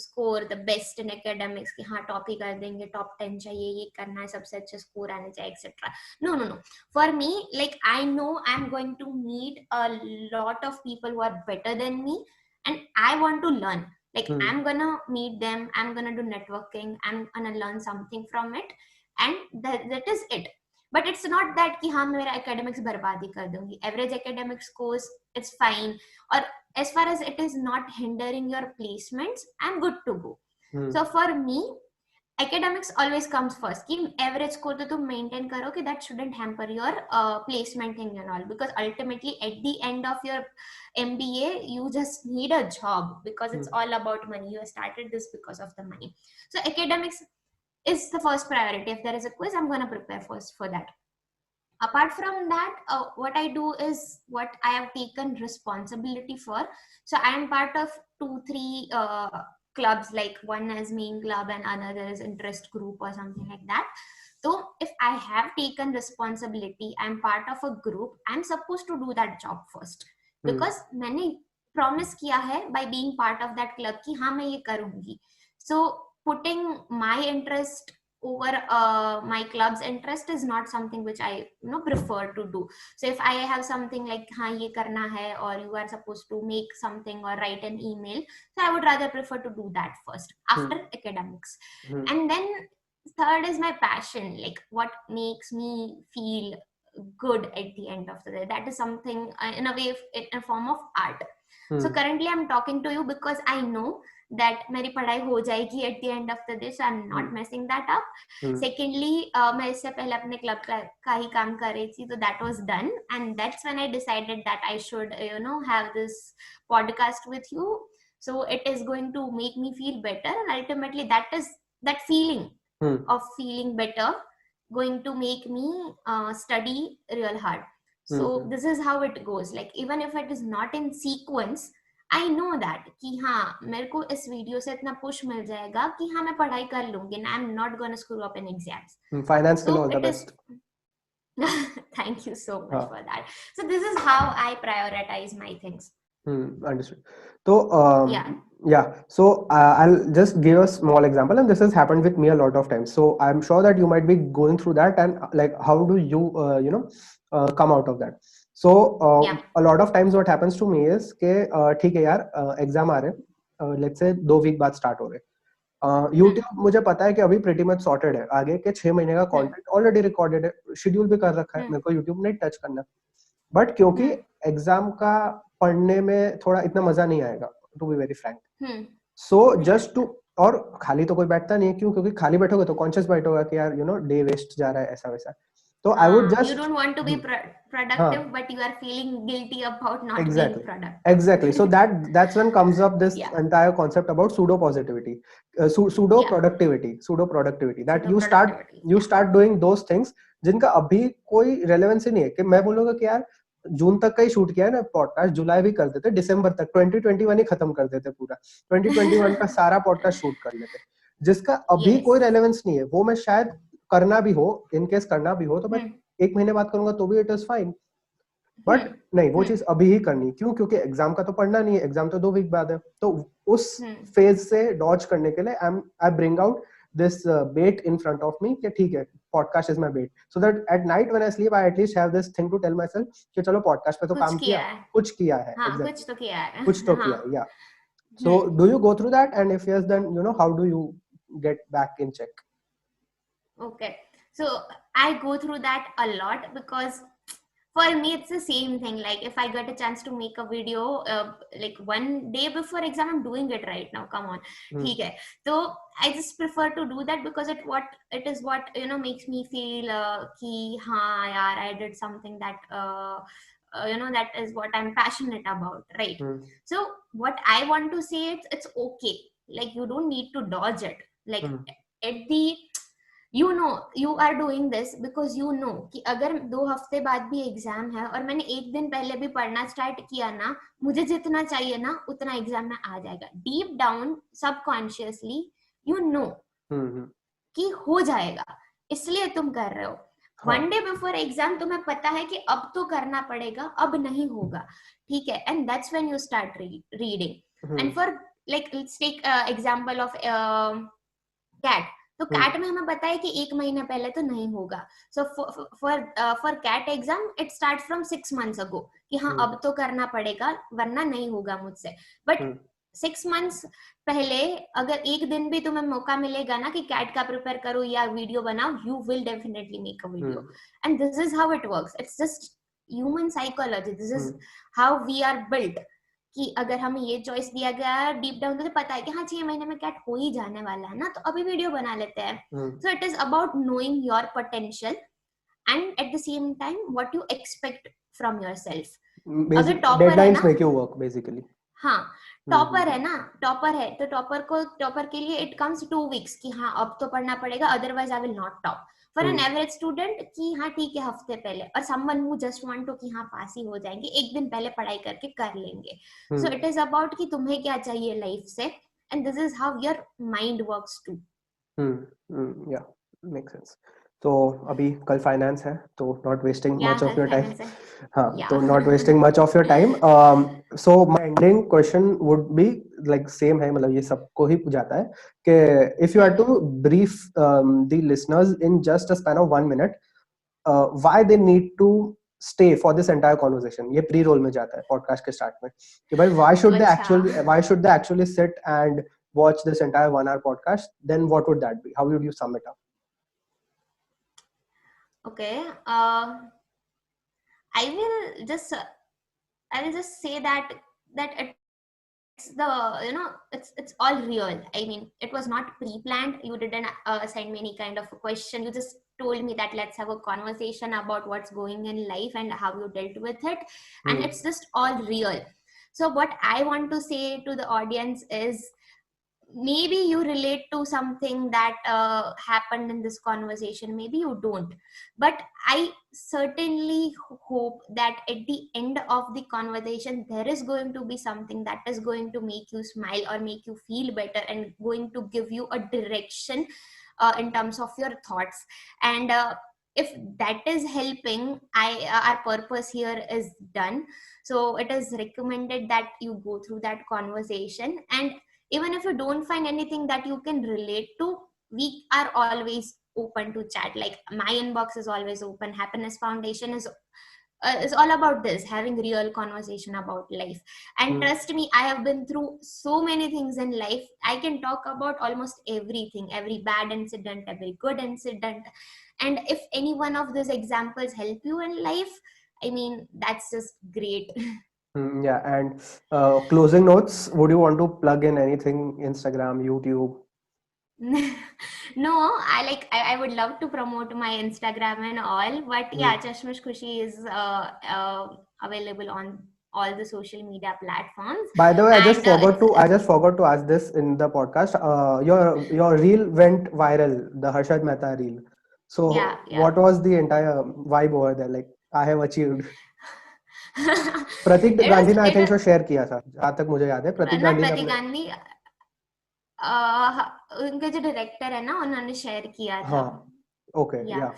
score the best in academics कि हाँ top ही कर देंगे, top 10 चाहिए, ये करना है, सबसे अच्छे स्कोर आने चाहिए, etc. No. For me, like, I know I'm going to meet a lot of people who are better than me, and I want to learn. Like, I'm gonna meet them, I'm gonna do networking, I'm gonna learn something from it, and that is it. But it's not that कि हाँ मेरा academics बर्बादी कर दूंगी. Average academic scores, it's fine. और as far as it is not hindering your placements, I'm good to go. So for me, academics always comes first. कि average score तो तुम maintain करो कि that shouldn't hamper your placement thing and all, because ultimately at the end of your MBA you just need a job, because it's all about money. You started this because of the money. So academics is the first priority. If there is a quiz, I'm gonna prepare first for that. Apart from that, what I do is what I have taken responsibility for. So I am part of 2-3 clubs, like one is main club and another is interest group or something like that. So if I have taken responsibility, I'm part of a group, I'm supposed to do that job first, because मैंने promise किया है by being part of that club कि हाँ मैं ये करूँगी. So putting my interest over my club's interest is not something which I prefer to do. So if I have something like हाँ ये करना है, or you are supposed to make something or write an email, so I would rather prefer to do that first after academics. And then third is my passion, like what makes me feel good at the end of the day. That is something in a way, in a form of art. So currently I'm talking to you because I know that मेरी पढ़ाई हो जाएगी at the end of the day, so I'm not messing that up. Secondly, मैं इससे पहले अपने club का ही काम कर रही थी, so that was done, and that's when I decided that I should have this podcast with you. So it is going to make me feel better, and ultimately that feeling of feeling better going to make me study real hard. So this is how it goes. Like, even if it is not in sequence, I know that कि हाँ मेरे को इस video से इतना push मिल जाएगा कि हाँ मैं पढ़ाई कर लूंगी, and I'm not gonna screw up in exams. Finance के लिए all the best. Thank you so much for that. So this is how I prioritize my things. Understood. So yeah. So I'll just give a small example, and this has happened with me a lot of times. So I'm sure that you might be going through that, and like, how do you come out of that? So a lot of times what happens to me is कि ठीक है यार, exam आ रहे, let's say 2 week बाद start हो रहे, YouTube मुझे पता है कि अभी pretty much sorted है, आगे के 6 महीने का कंटेंट ऑलरेडी रिकॉर्डेड है, शेड्यूल भी कर रखा है, मेरे को YouTube नहीं टच करना, बट क्योंकि एग्जाम का पढ़ने में थोड़ा इतना मजा नहीं आएगा, to be very frank. So just to, और खाली तो कोई बैठता नहीं है, क्यों? क्योंकि खाली बैठोगे तो कॉन्शियस बैठोगे कि यार डे वेस्ट जा रहा है, ऐसा वैसा. So I would just, you don't want to be productive, but you are feeling guilty about not being productive. Exactly. So that's when comes up this entire concept about pseudo positivity, pseudo productivity. That you start doing those things जिनका अभी कोई relevance ही नहीं है. कि मैं बोलूंगा कि यार जून तक का ही शूट किया है ना पॉडकास्ट, जुलाई भी कर देते, दिसंबर तक 2021 ही खत्म कर देते पूरा, 2021 का सारा पॉडकास्ट शूट कर लेते, जिसका अभी Yes. कोई रेलेवेंस नहीं है। वो मैं शायद करना भी हो, इन केस करना भी हो तो मैं हम्म, 1 महीने बाद करूंगा तो भी इट इज फाइन, बट नहीं वो चीज अभी ही करनी। क्यों? क्योंकि एग्जाम का तो पढ़ना नहीं है, एग्जाम तो 2 वीक बाद है। तो उस फेज से डॉज करने के लिए I bring out this bet in front of me कि ठीक है, podcast is my bet, so that at night when I sleep I at least have this thing to tell myself कि चलो podcast पे तो कुछ काम किया किया, है। कुछ किया है। हाँ, एग्जैक्टली, कुछ तो किया है। कुछ तो हाँ। किया है, या so do you go through that, and if yes then how do you get back in check? Okay. So I go through that a lot because for me it's the same thing. Like if I get a chance to make a video like one day before exam, I'm doing it right now. Come on. ठीक है. So I just prefer to do that because it is what makes me feel कि हाँ यार I did something that that is what I'm passionate about, right? So what I want to say is it's okay. Like you don't need to dodge it. Like at the you are doing this because कि अगर 2 हफ्ते बाद भी exam है और मैंने 1 दिन पहले भी पढ़ना स्टार्ट किया ना, मुझे जितना चाहिए ना उतना एग्जाम में आ जाएगा। डीप डाउन सबकॉन्शियसली कि हो जाएगा, इसलिए तुम कर रहे हो। वन डे बिफोर एग्जाम तुम्हें पता है कि अब तो करना पड़ेगा, अब नहीं होगा, ठीक है। And that's when you start reading. And for like let's take example of CAT. तो कैट में हमें पता है कि 1 महीने पहले तो नहीं होगा। So for CAT exam it start from 6 months ago कि हाँ अब तो करना पड़ेगा वरना नहीं होगा मुझसे। बट 6 months पहले अगर 1 दिन भी तुम्हें मौका मिलेगा ना कि कैट का प्रिपेयर करो या वीडियो बनाओ, you will definitely make a video. And this is how it works. It's just human psychology, this is how we are built कि अगर हमें ये चॉइस दिया गया है डीप डाउन तो पता है कि हाँ 6 महीने में कैट हो ही जाने वाला है ना, तो अभी वीडियो बना लेते हैं। So it is about knowing your potential and at the same time what you expect from yourself. अगर टॉपर है डेडलाइंस ना, मेक यू वर्क बेसिकली। हाँ टॉपर है ना, टॉपर है तो टॉपर के लिए इट कम्स 2 weeks कि हाँ अब तो पढ़ना पड़ेगा otherwise I will not top. For an average student कि हाँ ठीक है हफ्ते पहले, और someone who just want to कि हाँ पास ही हो जाएंगे, 1 दिन पहले पढ़ाई करके कर लेंगे। सो इट इज अबाउट कि तुम्हें क्या चाहिए लाइफ से, and this is how your mind works too. या मेक सेंस। तो अभी कल फाइनेंस है तो not wasting much of your time. हाँ, तो not wasting much of your time. So my ending question would be like same है, मतलब ये सबको ही जाता है कि if you are to brief the listeners in just a span of 1 minute why they need to stay for this entire conversation, ये pre role में जाता है पॉडकास्ट के स्टार्ट में कि भाई why should they actually sit and watch this entire 1 hour podcast, then what would that be? How would you sum it up? Okay, I will just say that it's the it's all real. I mean, it was not pre-planned. You didn't send me any kind of a question. You just told me that let's have a conversation about what's going in life and how you dealt with it, and it's just all real. So what I want to say to the audience is, maybe you relate to something that happened in this conversation, maybe you don't, but I certainly hope that at the end of the conversation there is going to be something that is going to make you smile or make you feel better and going to give you a direction in terms of your thoughts. And if that is helping, our purpose here is done. So it is recommended that you go through that conversation, and even if you don't find anything that you can relate to, we are always open to chat. Like my inbox is always open. Happiness Foundation is all about this, having real conversation about life. And trust me, I have been through so many things in life. I can talk about almost everything, every bad incident, every good incident. And if any one of these examples help you in life, I mean, that's just great. Yeah, and closing notes, would you want to plug in anything? Instagram, YouTube? No, I would love to promote my Instagram and all, but yeah, Chashmish Khushi is available on all the social media platforms. By the way, And, I just forgot to ask this in the podcast. Your reel went viral, the Harshad Mehta reel. So Yeah. what was the entire vibe over there? Like, I have achieved. Prateek It was- Gandhi ने आई it think was- so share किया था, जहाँ तक मुझे याद है प्रतीक ना गांधी ने प्रतीक अपने- गांधी उनके जो डायरेक्टर है ना उन्होंने शेयर किया था. हाँ, ओके, Yeah. या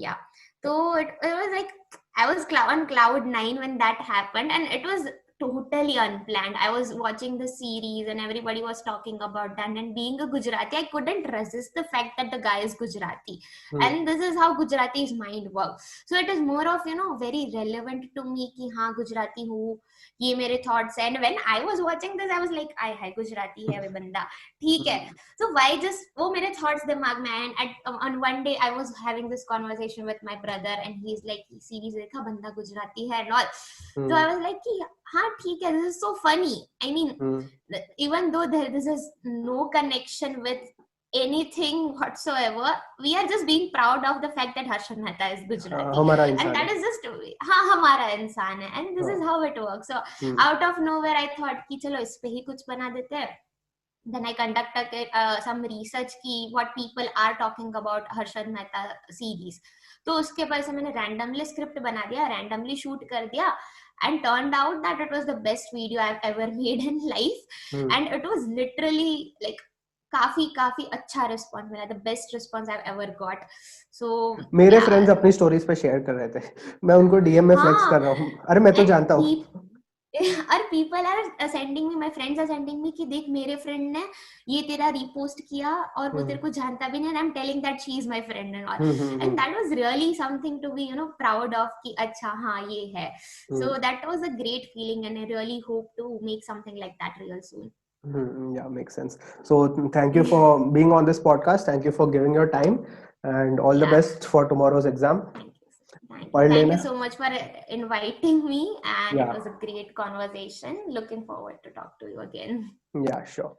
Yeah. So it was like I was on cloud 9 when that happened, and it was totally unplanned. I was watching the series and everybody was talking about that, and being a Gujarati, I couldn't resist the fact that the guy is Gujarati. And this is how Gujaratis mind works. So it is more of, very relevant to me कि हाँ Gujarati हूँ, ये मेरे thoughts हैं. And when I was watching this, I was like, I hi Gujarati है वे बंदा, ठीक है. So why just वो मेरे thoughts दिमाग में आए. And on one day I was having this conversation with my brother, and he's like, series देखा बंदा गुजराती है and all. So I was like कि हाँ ठीक है, this is so funny. I mean, even though this is no connection with anything whatsoever, we are just being proud of the fact that Harshad Mehta is Gujarati. हमारा And इंसान that है. is just हाँ हमारा इंसान है. And this is how it works. So out of nowhere I thought कि चलो इस पे ही कुछ बना देते हैं. Then I conducted some research की what people are talking about Harshad Mehta series. तो उसके बाद से मैंने randomly script बना दिया, randomly shoot कर दिया, and turned out that it was the best video I've ever made in life. And it was literally like काफी अच्छा रिस्पॉन्स मिला, the best response I've ever got. So मेरे yeah. Friends अपनी stories पे share कर रहे थे, मैं उनको डीएम में फ्लेक्स हाँ. कर रहा हूँ. अरे मैं तो And जानता हूँ. और people are sending me, my friends are sending me कि देख मेरे friend ने ये तेरा repost किया और वो तेरे को जानता भी नहीं, and I'm telling that she is my friend and all. And that was really something to be proud of कि अच्छा हाँ ये है. So that was a great feeling, and I really hope to make something like that real soon. Yeah, makes sense. So thank you for being on this podcast. Thank you for giving your time, and all the best for tomorrow's exam. Thank you so much for inviting me, and Yeah. it was a great conversation. Looking forward to talk to you again. Yeah, sure.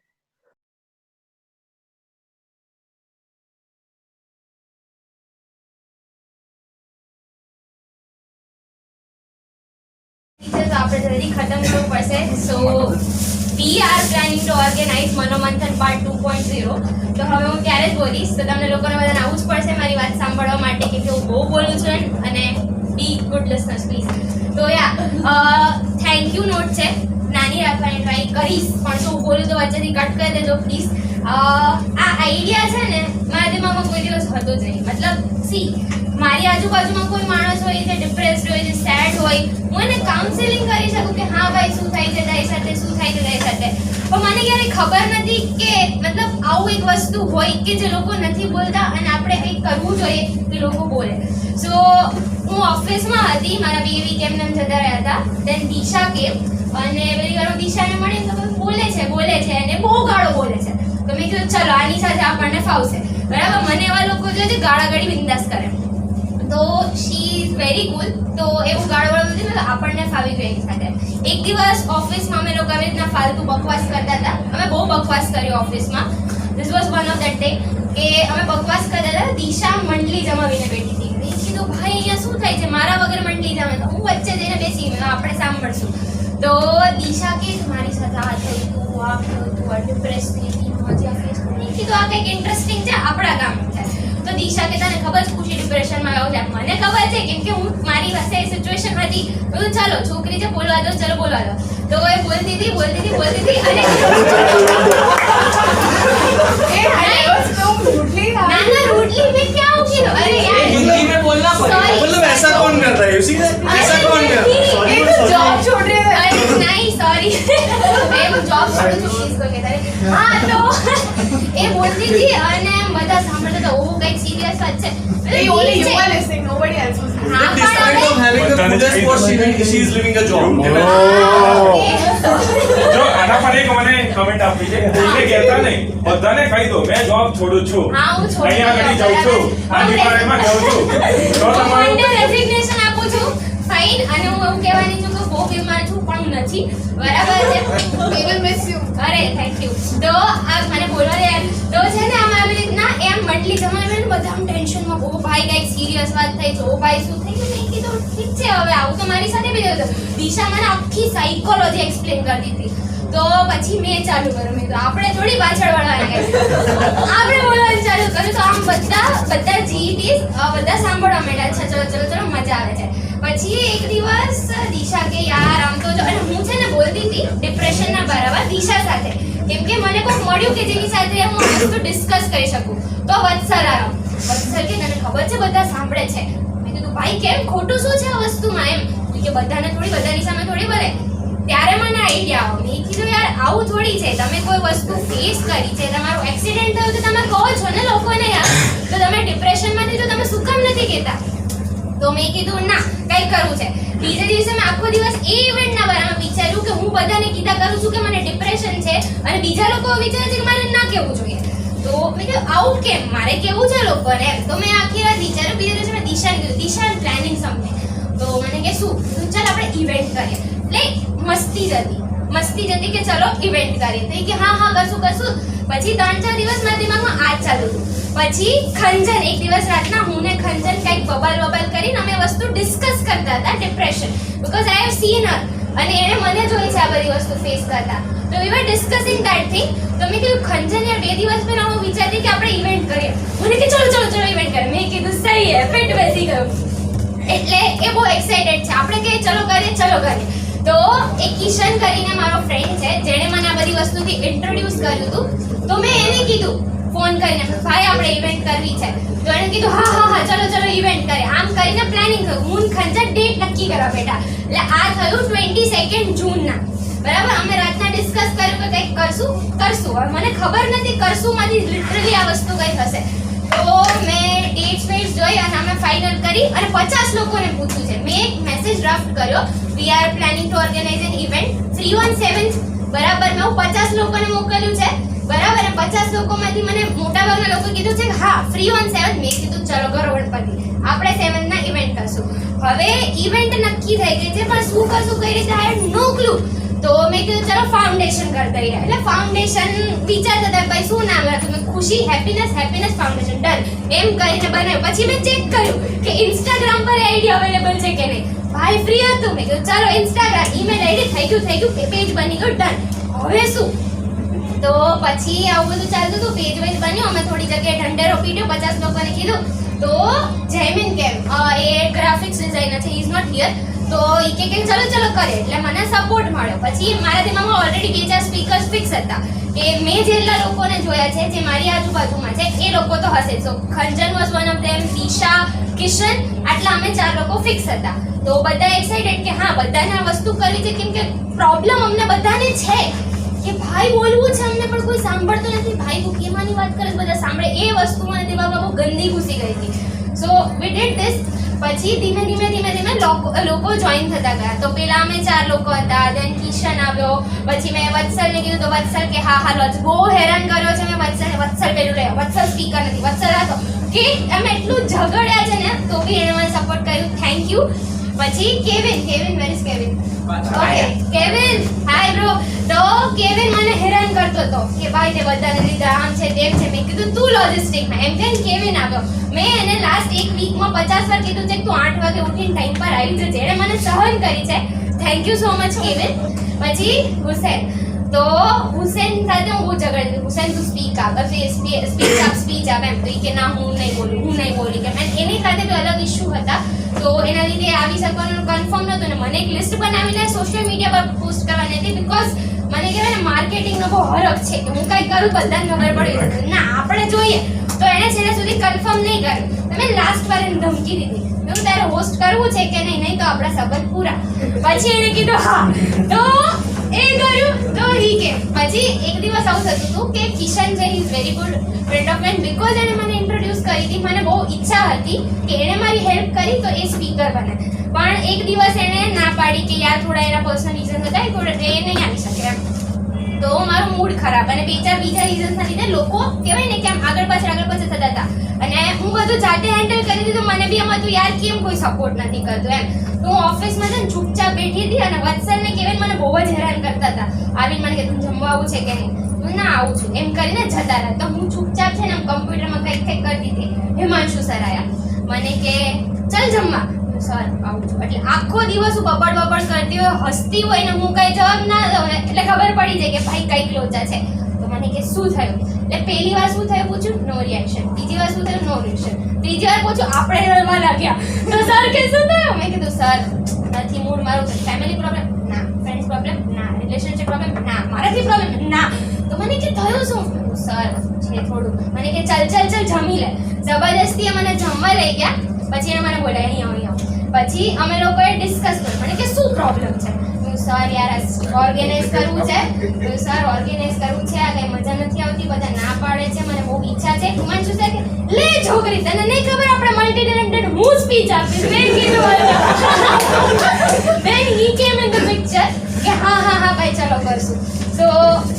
Teachers આપણે જલ્દી ખતમ કરવું પડશે. So we are planning to organize મનોમંથન part 2.0. તો હવે હું ત્યારે જ બોલીશ, તો તમને લોકોને બધાને આવવું જ પડશે મારી વાત સાંભળવા માટે, કે હું બહુ બોલું છું. અને be good listeners please. તો થેન્ક યુ નોટ છે, નાની રાખવાની ટ્રાય કરીશ, પણ જો હું બોલું તો વચ્ચેથી કટ કરી દેજો પ્લીઝ. આ આઈડિયા છે ને મારા દિમાગમાં કોઈ દિવસ હતો જ નહીં. મતલબ સી મારી આજુબાજુમાં કોઈ માણસ હોય જે ડિપ્રેસ્ડ હોય, જે સેડ હોય, હું એને કાઉન્સેલિંગ કરી શકું કે હા ભાઈ શું થાય છે તારી સાથે, શું થાય છે તારી સાથે. પણ મને ક્યારેય ખબર નથી કે મતલબ આવું એક વસ્તુ હોય કે જે લોકો નથી બોલતા અને આપણે કંઈક કરવું જોઈએ કે લોકો બોલે. સો હું ઓફિસમાં હતી, મારા બેબી કેમને જતા રહ્યા હતા. દેન દિશા કેમ, અને પહેલી વાર હું દિશાને મળી તો બોલે છે અને બહુ ગાળો બોલે છે. તો મેં કીધું ચલો આની સાથે આપણને ફાવશે, બરાબર. મને એવા લોકો જોઈએ છે ગાળાગાળી બિંદાસ કરે, તો શી ઇઝ વેરી કુલ. તો એવું ગાળો દીધું તો આપણને ફાવી ગયું એની સાથે. એક દિવસ ઓફિસમાં અમે લોકો આવી રીતના ફાલતુ બકવાસ કરતા હતા. અમે બહુ બકવાસ કર્યો ઓફિસમાં. This was one of that day કે અમે બકવાસ કરતા હતા. દિશા મંડલી જમાવીને બેઠી હતી. મેં કીધું ભાઈ અહીંયા શું થાય છે, મારા વગર મંડલી જમે. તો હું વચ્ચે જઈને બેસી આપણે સાંભળશું. તો દિશા કે મારી સાથે આ થયું તું, આ થયું તું, આ ડિપ્રેસ થઈ હતી, મજા ફેસ. મેં કીધું આ કંઈક ઇન્ટરેસ્ટિંગ છે, આપણા કામ છે. તો દિશા કે તને ખબર છે ખુશી ડિપ્રેશનમાં આવ્યો છે? મને ખબર છે, કેમ કે હું મારી પાસે એ સિચ્યુએશન હતી. તો ચાલો છોકરી છે બોલવા દો, ચલો બોલવા દો. તો એ બોલતી હતી અને ना रूडली में क्या हो गया? अरे यार हिंदी में बोलना पड़ेगा. मतलब ऐसा कौन कर रहा है? उसी ने ऐसा कौन कर रहा है? ये तो जॉब छोड़ रहे हैं. अरे नहीं सॉरी, मैं वो जॉब छोड़ चुकी इसको कहता है. हाँ तो ये बोलती थी અને બધા સાંભળતા હતા. ઓ કઈક સિરિયસ વાત છે. Only you are listening, nobody else was listening. हाँ Despite of having the coolest post, she is living a job. જો આના પર એક મને કમેન્ટ આપી છે, કોઈને કહેતા નહીં, બધાને કહી દો મેં જોબ છોડું છું, હા હું છોડી અહીંયા આગળ જાઉં છું, આ ડિપાર્ટમેન્ટમાં જાઉં છું. તો હું તમારું એને રેઝિગ્નેશન આપું છું, ફાઇન. અને હું એવું કહેવાની છું કે બહુ બીમાર છું પણ હું નથી, બરાબર છે. We will miss you. અરે થેન્ક યુ. તો આ મને બોલવા દે. તો છે ને આમ આવી રીતના એમ મંડલી જમાને બધા આમ ટેન્શનમાં, ઓ ભાઈ કંઈક સિરિયસ વાત થઈ છે, ઓ ભાઈ શું થઈ ગયું? મેં કીધું ઠીક છે, હવે આવું તો મારી સાથે બી થયું. દિશા મને આખી સાયકોલોજી એક્સપ્લેન કરતી હતી. તો પછી મેં ચાલુ કર્યું. મેં તો આપણે થોડી પાછળ વળવાની, આપણે બોલવાનું ચાલુ કર્યું. તો આમ બધા જીઈટીસ બધા સાંભળવા માંડ્યા. અચ્છા ચલો ચલો ચલો મજા આવે છે. પછી એક દિવસ દિશા કે યાર આમ તો જો, અને હું છે ને બોલતી હતી ડિપ્રેશનના બરાબર દિશા સાથે, કેમ કે મને કોઈ મળ્યું કે જેની સાથે હું આ વસ્તુ ડિસ્કસ કરી શકું. તો વત્સલ આવ્યો. વત્સલ કે તને ખબર છે બધા સાંભળે છે. મેં કીધું ભાઈ કેમ, ખોટું શું છે આ વસ્તુમાં એમ, કે બધાને થોડી બધાની સામે થોડી બોલે. ત્યારે મને આઈડિયા આવ્યો. મેં કીધું યાર આવું થોડી છે, તમે કોઈ વસ્તુ ફેસ કરી છે, તમારું એક્સિડન્ટ થયું તો તમે કહો છો ને લોકોને યાર, તો તમે ડિપ્રેશનમાંથી તો તમે શું કામ નથી કહેતા? તો મેં કીધું ના કંઈ કરવું છે. બીજે દિવસે મેં આખો દિવસ એ ઇવેન્ટના બારામાં વિચાર્યું કે હું બધાને કીધા કરું છું કે મને ડિપ્રેશન છે, અને બીજા લોકો વિચારે છે કે મારે ના કહેવું જોઈએ. તો મેં કીધું આવું કેમ, મારે કેવું છે લોકોને એમ. તો મેં આખી રાત વિચાર્યું. બીજે દિવસે મેં દિશાને કીધું, દિશા પ્લાનિંગ સમથિંગ. તો મને કે શું? ચાલ આપણે ઇવેન્ટ કરીએ. એટલે મસ્તી જતી કે ચલો ઇવેન્ટ કરીએ. તો કે હા કરશું. પછી 3-4 દિવસ મારા દિમાગમાં આ જ ચાલુ હતું. પછી ખંજન, એક દિવસ રાતના હું ને ખંજન કંઈક બબલ કરીને અમે વસ્તુ ડિસ્કસ કરતા હતા depression, because I have seen her, અને એણે મને જોઈ છે આ બધી વસ્તુ ફેસ કરતા. તો વી વર ડિસ્કસિંગ ધેટ થિંગ. તો મેં કીધું ખંજન યાર 2 દિવસ પહેલા હું વિચારતી કે આપણે ઇવેન્ટ કરીએ. મને કે ચલો ઇવેન્ટ કરીએ. મેં કીધું સહી હે, ફિટ બેસી ગયું. એટલે એ બહુ એક્સાઇટેડ છે. આપણે કે ચલો કરીએ. તો એક કિશન કરીને મારો ફ્રેન્ડ છે, જેણે મને આ બધી વસ્તુથી ઇન્ટ્રોડ્યુસ કર્યું હતું. તો મેં એને કીધું ફોન કરીને, ભાઈ આપણે ઇવેન્ટ કરવી છે. તો એણે કીધું હા ચલો ઇવેન્ટ કરીએ. આમ કરીને પ્લાનિંગ થયું. હું ખંજર ડેટ નક્કી કરવા બેઠા. એટલે આ થયું 22 જૂનના. બરાબર, અમે રાતના ડિસ્કસ કર્યું કે કંઈક કરશું. હવે મને ખબર નથી કરશું માંથી લિટરલી આ વસ્તુ કઈ થશે. તો મેં ડેટ્સ જોઈ અને અમે ફાઇનલ કરી, અને 50 લોકોને પૂછ્યું છે. મેં એક મેસેજ ડ્રાફ્ટ કર્યો, we are planning to organize an event free on 7th. બરાબર, મેં 50 લોકોને મોકલ્યું છે. બરાબર, અને 50 લોકોમાંથી મને મોટાભાગના લોકો કીધું છે કે હા ફ્રી ઓન 7th. મેં કીધું ચલો કરોડપતિ, આપણે 7th ના ઇવેન્ટ કરશું. હવે ઇવેન્ટ નક્કી થઈ ગઈ છે, પણ શું કરશું, કઈ રીતે, આઈ હેડ નો ક્લુ. તો મેં કીધું ચલો ફાઉન્ડેશન કરતા રહ્યા. એટલે ફાઉન્ડેશન વિચારતા હતા ભાઈ શું નામ રાખ્યું. મેં ખુશી હેપીનેસ ફાઉન્ડેશન, ડન એમ કરીને બનાવ્યું. પછી મેં ચેક કર્યું કે ઇન્સ્ટાગ્રામ પર આઈડી અવેલેબલ છે કે નહીં. ભાઈ ફ્રી હતું. મેં કીધું ચાલો ઇન્સ્ટાગ્રામ ઈમેલ આઈડી થઈ ગયું, પેજ બની ગયું, ડન. હવે શું? તો પછી આવું બધું ચાલતું હતું, પેજ વેજ બન્યું. અમે થોડી જગ્યાએ ઢંઢેરો પીટ્યો, 50 લોકોને કીધું. તો જયમીન કેમ એ ગ્રાફિક્સ ડિઝાઇનર છે, ઇઝ નોટ હિયર. તો એ કે ચલો કરીએ. એટલે મને સપોર્ટ મળ્યો. પછી મારા દિમાગમાં ઓલરેડી 2-4 સ્પીકર્સ ફિક્સ હતા કે મેં જેટલા લોકોને જોયા છે જે મારી આજુબાજુમાં છે એ લોકો તો હશે. સો Khanjan was one of them, દિશા, કિશન, આટલા અમે 4 લોકો ફિક્સ હતા. તો બધા એક્સાઇટેડ કે હા બધાને આ વસ્તુ કરવી છે, કેમ કે પ્રોબ્લેમ અમને બધાને છે કે ભાઈ બોલવું છે અમને, પણ કોઈ સાંભળતું નથી. ભાઈ તું કેવાની વાત કરે, બધા સાંભળે. એ વસ્તુ મને દિમાગમાં બહુ ગંદી ઘૂસી ગઈ હતી. સો વી ડીડ ધીસ. પછી ધીમે ધીમે લોકો જોઈન થતા ગયા. તો પેલા અમે 4 લોકો હતા, દેન કિશન આવ્યો. પછી મેં વત્સલને કીધું, તો વત્સલ કે હા બહુ હેરાન કર્યો છે મેં વત્સલ પેલું લે, વત્સલ સ્પીકર નથી, વત્સલ હતો કે અમે એટલું ઝઘડ્યા છે ને, તો બી એને મને સપોર્ટ કર્યું, થેન્ક યુ. પછી Kevin where is Kevin? Okay Kevin, hi bro. તો કેવિન મને હેરાન કરતો હતો કે ભાઈ તે બધાને લીધા, આમ છે તેમ છે. મેં કીધું તું લોજિસ્ટિકમાં, એમ કહીને કેવિન આવ્યો. મેં એને લાસ્ટ 1 વીકમાં 50 વાર કીધું છે કે તું 8 વાગે ઉઠીને ટાઈમ પર આવી જજે. એણે મને સહન કરી છે, thank you so much Kevin. પછી હુસેન. તો હુસેન સાથે હું બહુ ઝઘડતી. હુસેન તું સ્પીચ આપ એમ. તો કે ના હું નહીં બોલી કે મેં એની સાથે બી અલગ ઇશ્યુ હતા. તો એના લીધે આવી શકવાનું કન્ફર્મ નહોતું. ને મને એક લિસ્ટ બનાવીને સોશિયલ મીડિયા પર પોસ્ટ કરવાની હતી, બીકોઝ મને કહેવાય ને માર્કેટિંગનો બહુ હરખ છે કે હું કંઈ કરું બધાને ખબર પડી ના આપણે જોઈએ. તો એણે છેલ્લે સુધી કન્ફર્મ નહીં કર્યું. તમે લાસ્ટ વાર એને ધમકી દીધી, હું તારે હોસ્ટ કરવું છે કે નહીં તો આપણા સંબંધ પૂરા. પછી એણે કીધું હા, તો એ કર્યું. તો હી કે પછી એક દિવસ આવું થતું હતું કે કિશન છે, he is very good friend of mine, because એણે મને ઇન્ટ્રોડ્યુસ કરી હતી. મને બહુ ઈચ્છા હતી કે એણે મારી હેલ્પ કરી તો એ સ્પીકર બને. પણ એક દિવસ એણે ના પાડી કે યાર થોડા એના પર્સનલ રીઝન હતા, એ નહીં આવી શકે એમ. તો મારું મૂડ ખરાબ, અને 2-4 બીજા રીઝન્સના લીધે લોકો કહેવાય ને કે આમ આગળ પાછળ થતા હતા. અને હું બધું જાતે હેન્ડલ કરી દીધું. મને બી એમ હતું યાર કેમ કોઈ સપોર્ટ નથી કરતું એમ. તો હું ઓફિસમાં છે ને ચૂપચાપ બેઠી હતી, અને વત્સલને કહેવાય મને બહુ જ હેરાન કરતા હતા. આવીને મને કે તું જમવા આવું છે કે નહીં? હું ના આવું છું એમ કરીને જતા રહ્યા. તો હું ચૂપચાપ છે ને કમ્પ્યુટરમાં કંઈક કરતી હતી. હિમાંશુ સર આવ્યા, મને કે ચાલ જમવા. સર આવું છું. એટલે આખો દિવસ હું બબડ કરતી હોય, હસતી હોય ને હું કઈ જવાબ ના દઉં એટલે ખબર પડી જાય કે ભાઈ કઈક લોચા છે. તો તો મને કે શું થયું, એટલે પહેલી વાર શું થયું પૂછ્યું, નો રિએક્શન. બીજી વાર શું થયું, નો રિએક્શન. ત્રીજી વાર પૂછ્યું, આપણે રડવા લાગ્યા. તો સર કે શું થયું, મેં કીધું સર નથી મૂડ મારું, ફેમિલી પ્રોબ્લેમ ના, ફ્રેન્ડ્સ પ્રોબ્લેમ ના, રિલેશનશિપ પ્રોબ્લેમ ના, મારાથી પ્રોબ્લેમ ના. તો મને કે થયું શું, સર છે થોડું. મને કે ચલ જમી લે. જબરદસ્તી મને જમવા લઈ ગયા. પછી એને મને બોલાય અહીંયા. પછી અમે લોકોએ ડિસ્કસ કર્યું. મને કે શું પ્રોબ્લેમ છે, સર યાર ઓર્ગેનાઇઝ કરવું છે. સર ઓર્ગેનાઇઝ કરવું છે, આ કઈ મજા નથી આવતી, બધા ના પાડે છે, મને બહુ ઈચ્છા છે. તું શું છે કે લે છોકરી, તને નહીં ખબર આપણે મલ્ટી ટેલેન્ટેડ, હું સ્પીચ આપીશ. મેં કીધું then he came in the picture કે હા ભાઈ ચલો કરશું. સો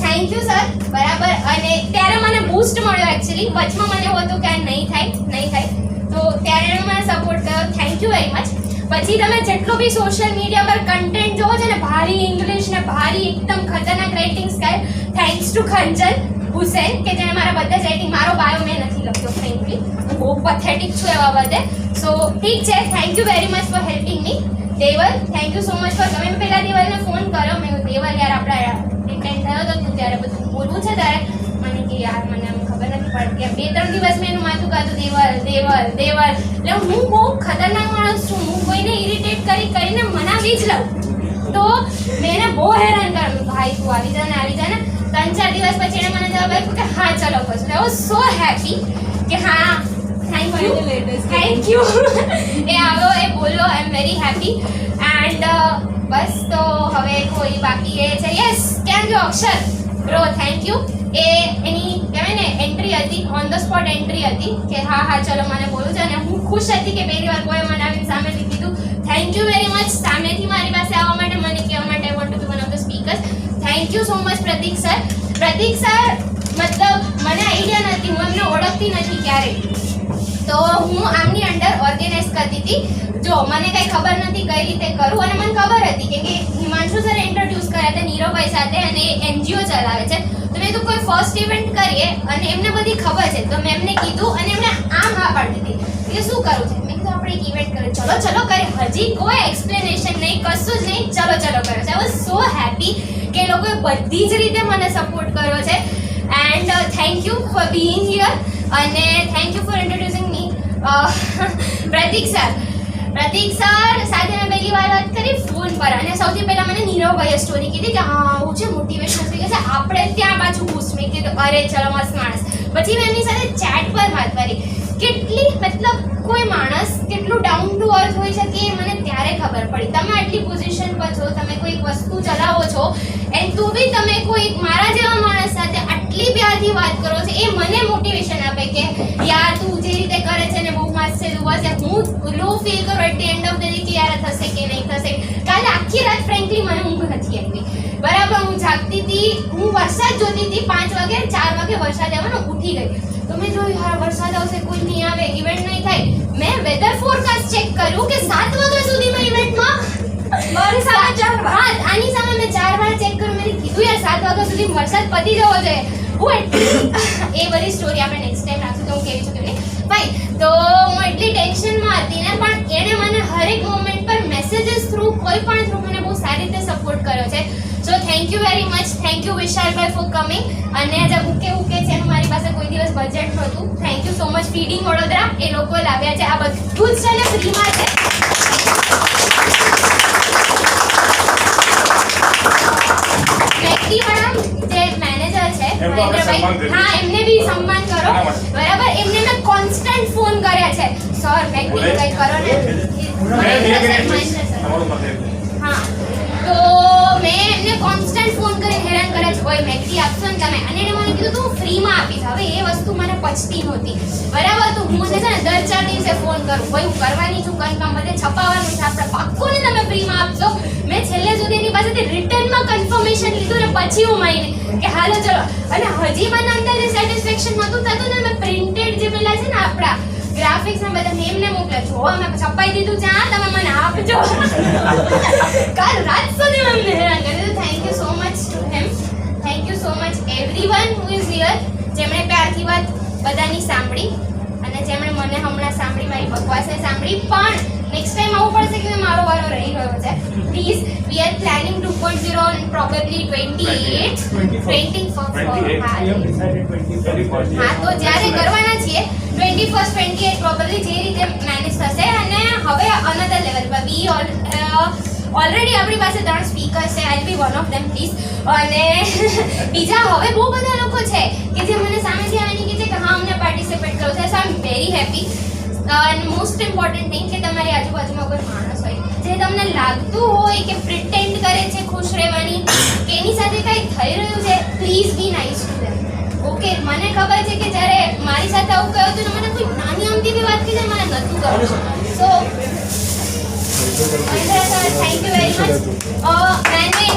થેન્ક યુ સર. બરાબર. અને ત્યારે મને બૂસ્ટ મળ્યો એકચ્યુઅલી. વચમાં મને એવું હતું કે નહીં થાય, તો ત્યારે એણે મને સપોર્ટ કર્યો. Thank you very much. પછી તમે જેટલું બી સોશિયલ મીડિયા પર કન્ટેન્ટ જોવો છો ને, ભારી ઇંગ્લિશ ને ભારી એકદમ ખતરનાક writing style, thanks to Khanjan Hussain કે જેણે મારા બધા જ રાઇટિંગ, મારો બાયો મેં નથી લખ્યો ફ્રેન્કલી, હું બહુ પથેટિક છું એવા બધે. સો ઠીક છે, thank you very much for helping me. Deval, thank you so much for. તમે પહેલા દેવલને ફોન કર્યો, મેં કીધું દેવલ યાર આપણા રિટેન થયો તો તું ત્યારે બધું બોલવું છે તારે. મને કે યાર મને આમ ખબર નથી પડતી. 2-3 દિવસ મેં એનું માથું કાઢું, દેવલ. એટલે હું બહુ ખતરનાક માણસ છું, હું કોઈને ઇરિટેટ કરીને મનાવી જ લઉં. તો મેં એને બહુ હેરાન કર્યું, ભાઈ તું આવી જા ને. 3-4 દિવસ પછી એને મને જવાબ આપ્યો કે હા ચલો કરશું. આઈ વોઝ સો હેપી કે હા થેન્ક યુ એ આવ્યો, એ બોલ્યો. આઈ એમ વેરી હેપી. એન્ડ બસ તો હવે કોઈ બાકી એ છે. યસ, કેમ જો અક્ષર બ્રો, થેન્ક યુ. એ એની કહેવાય ને એન્ટ્રી હતી, ઓન ધ સ્પોટ એન્ટ્રી હતી કે હા ચલો મને બોલું છે. અને હું ખુશ હતી કે પહેલી વાર કોઈ મને આવીને સામેથી કીધું થેન્ક યુ વેરી મચ, સામેથી મારી પાસે આવવા માટે, મને કહેવા માટે. I want to be one of the speakers. Thank you so much Prateek sir. મતલબ મને આઈડિયા નથી, હું એમને ઓળખતી નથી ક્યારેય. તો હું આમની અંડર ઓર્ગેનાઇઝ કરતી હતી. જો મને કઈ ખબર નથી કઈ રીતે કરું, અને મને ખબર હતી કે હિમાંશુ સર ઇન્ટ્રોડ્યુસ કર્યા હતા નીરવભાઈ સાથે, અને એનજીઓ ચલાવે છે. તો મેં તો કોઈ ફર્સ્ટ ઇવેન્ટ કરીએ, અને એમને બધી ખબર છે. તો મેં એમને કીધું, અને એમને આમ હા પાડી દીધી કે શું કરવું છે. મેં કીધું આપણે એક ઇવેન્ટ કરીએ, ચલો કરીએ. હજી કોઈ એક્સપ્લેનેશન નહીં, કશું જ નહીં, ચલો કર્યો છે. આઈ વોઝ સો હેપી કે એ લોકોએ બધી જ રીતે મને સપોર્ટ કર્યો છે. And thank you for being here, અને થેન્ક યુ ફોર ઇન્ટ્રોડ્યુસિંગ મી. પ્રતીક સર સાથે મેં પહેલી વાર વાત કરી ફોન પર, અને સૌથી પહેલા મને નીરવભાઈએ સ્ટોરી કીધી કે હા આવું છે, મોટિવેશન સ્પીકર છે, આપણે ત્યાં પાછું પૂછ. મેં કીધું અરે ચલો મસ્ત માણસ. પછી મેં એમની સાથે ચેટ પર વાત કરી. કેટલી મતલબ કોઈ માણસ કેટલું ડાઉન ટુ અર્થ હોઈ શકે એ મને ત્યારે ખબર પડી. તમે આટલી પોઝિશન પર છો, તમે કોઈક વસ્તુ ચલાવો છો, એન્ડ તું બી તમે કોઈ મારા જેવા માણસ સાથે આટલી પ્યારથી વાત કરો છો, એ મને મોટિવેશન આપે કે યાર તું જે રીતે કરે છે ને બહુ મસ્ત છે. હું લો ફીલ કરું at the end of the day કે યાર થશે કે નહીં થશે. કાલે આખી રાત ફ્રેન્કલી મને ઊંઘ નથી આવી. બરાબર, હું જાગતી હતી, હું વરસાદ જોતી હતી. 5 વાગે 4 વાગે વરસાદ આવવાનો, ઉઠી ગઈ. તો મેં જોયું યાર વરસાદ આવશે, કોઈ નહીં આવે, ઇવેન્ટ નહીં થાય. મેં વેધર ફોરકાસ્ટ ચેક કર્યું કે 7 વાગ્યા સુધીમાં ઇવેન્ટમાં આની સામે મેં 4 વાર ચેક કર્યું. મેં કીધું યાર 7 વાગ્યા સુધી વરસાદ પતી જવો જોઈએ. હું એ બધી સ્ટોરી આપણે નેક્સ્ટ ટાઈમ રાખશું, તો હું કેવી છું કે નહીં ભાઈ. તો હું એટલી ટેન્શનમાં હતી ને, પણ એણે મને હરેક મોમેન્ટ પર મેસેજીસ થ્રુ, કોઈ પણ થ્રુ મને બહુ સારી રીતે સપોર્ટ કર્યો છે. So thank you very much. Thank you વિશાલભાઈ ફોર કમિંગ. અને જે બુકે છે એનું મારી પાસે કોઈ દિવસ બજેટ નહોતું. Thank you so much. Feeding Vadodara એ લોકો લાવ્યા છે. આ બધું જ છે ને ફ્રીમાં છે. મેક્સી મેડમ જે મેનેજર છે મહેન્દ્રભાઈ, હા એમને બી સન્માન કરો. બરાબર, એમને મેં કોન્સ્ટન્ટ ફોન કર્યા છે, સર મેક્સી કઈ કરો ને. હા, તો મેં એમને કોન્સ્ટન્ટ ફોન કરીને હેરાન કર્યા છે, કોઈ મેક્સી આપશો ને તમે. અને એને મને કીધું તું ફ્રીમાં આપીશ. હવે એ વસ્તુ મને પચતી નહોતી. બરાબર, તો હું છે ને દર 4 દિવસે ફોન કરું, ભાઈ હું કરવાની છું, કંઈ કામ બધે છપાવવાનું છે, આપણે પાક્કું ને તમે ફ્રીમાં આપશો. મેં છેલ્લે સુધી એની પાસેથી રિટર્નમાં કન્ફર્મેશન લીધું ને પછી હું માની કે હાલો ચલો. અને હજી મને અંદર જે સેટિસ્ફેક્શન નહોતું થતું ને, મેં પ્રિન્ટેડ જે પેલા છે ને આપણા ગ્રાફિક્સ ને બધા મેમને મોકલે છો, અમે છપાઈ દીધું છે, હા તમે મને આપજો. કાલ રાત સુધી અમને હેરાન કરી દીધું. Thank you so much to him. Thank you so much everyone who is here, જેમણે પ્યારથી વાત બધાની સાંભળી, અને જેમણે મને હમણાં સાંભળી, મારી બકવાસે સાંભળી. પણ નેક્સ્ટ ટાઈમ આવવું પડશે કે મારો વારો રહી ગયો છે. Please, V are planning 2.0 proper probably 28 હા તો જ્યારે કરવાના છીએ 21st 28 probably જે રીતે મેનેજ થશે અને હવે અનધર લેવલ પર વી ઓલરેડી આપણી પાસે 3 સ્પીકર્સ છે આઈ બી વન ઓફ ધેમ પ્લીઝ અને બીજા હવે બહુ બધા લોકો છે કે જે મને સામેથી આવીને કહે છે કે હા અમને પાર્ટિસિપેટ કરવું છે સો આઈ એમ વેરી હેપી અને મોસ્ટ ઇમ્પોર્ટન્ટ થિંગ કે તમારી આજુબાજુમાં કોઈ માણસ હોય જે તમને લાગતું હોય કે પ્રિટેન્ડ કરે છે ખુશ રહેવાની કે એની સાથે કંઈ થઈ રહ્યું છે please be nice to them okay મને ખબર છે કે જ્યારે મારી સાથે આવું કહ્યું હતું ને મને કોઈ નાની અમથી બી વાત કરી મને નહોતું ગમતું so thank you very much મેનમેન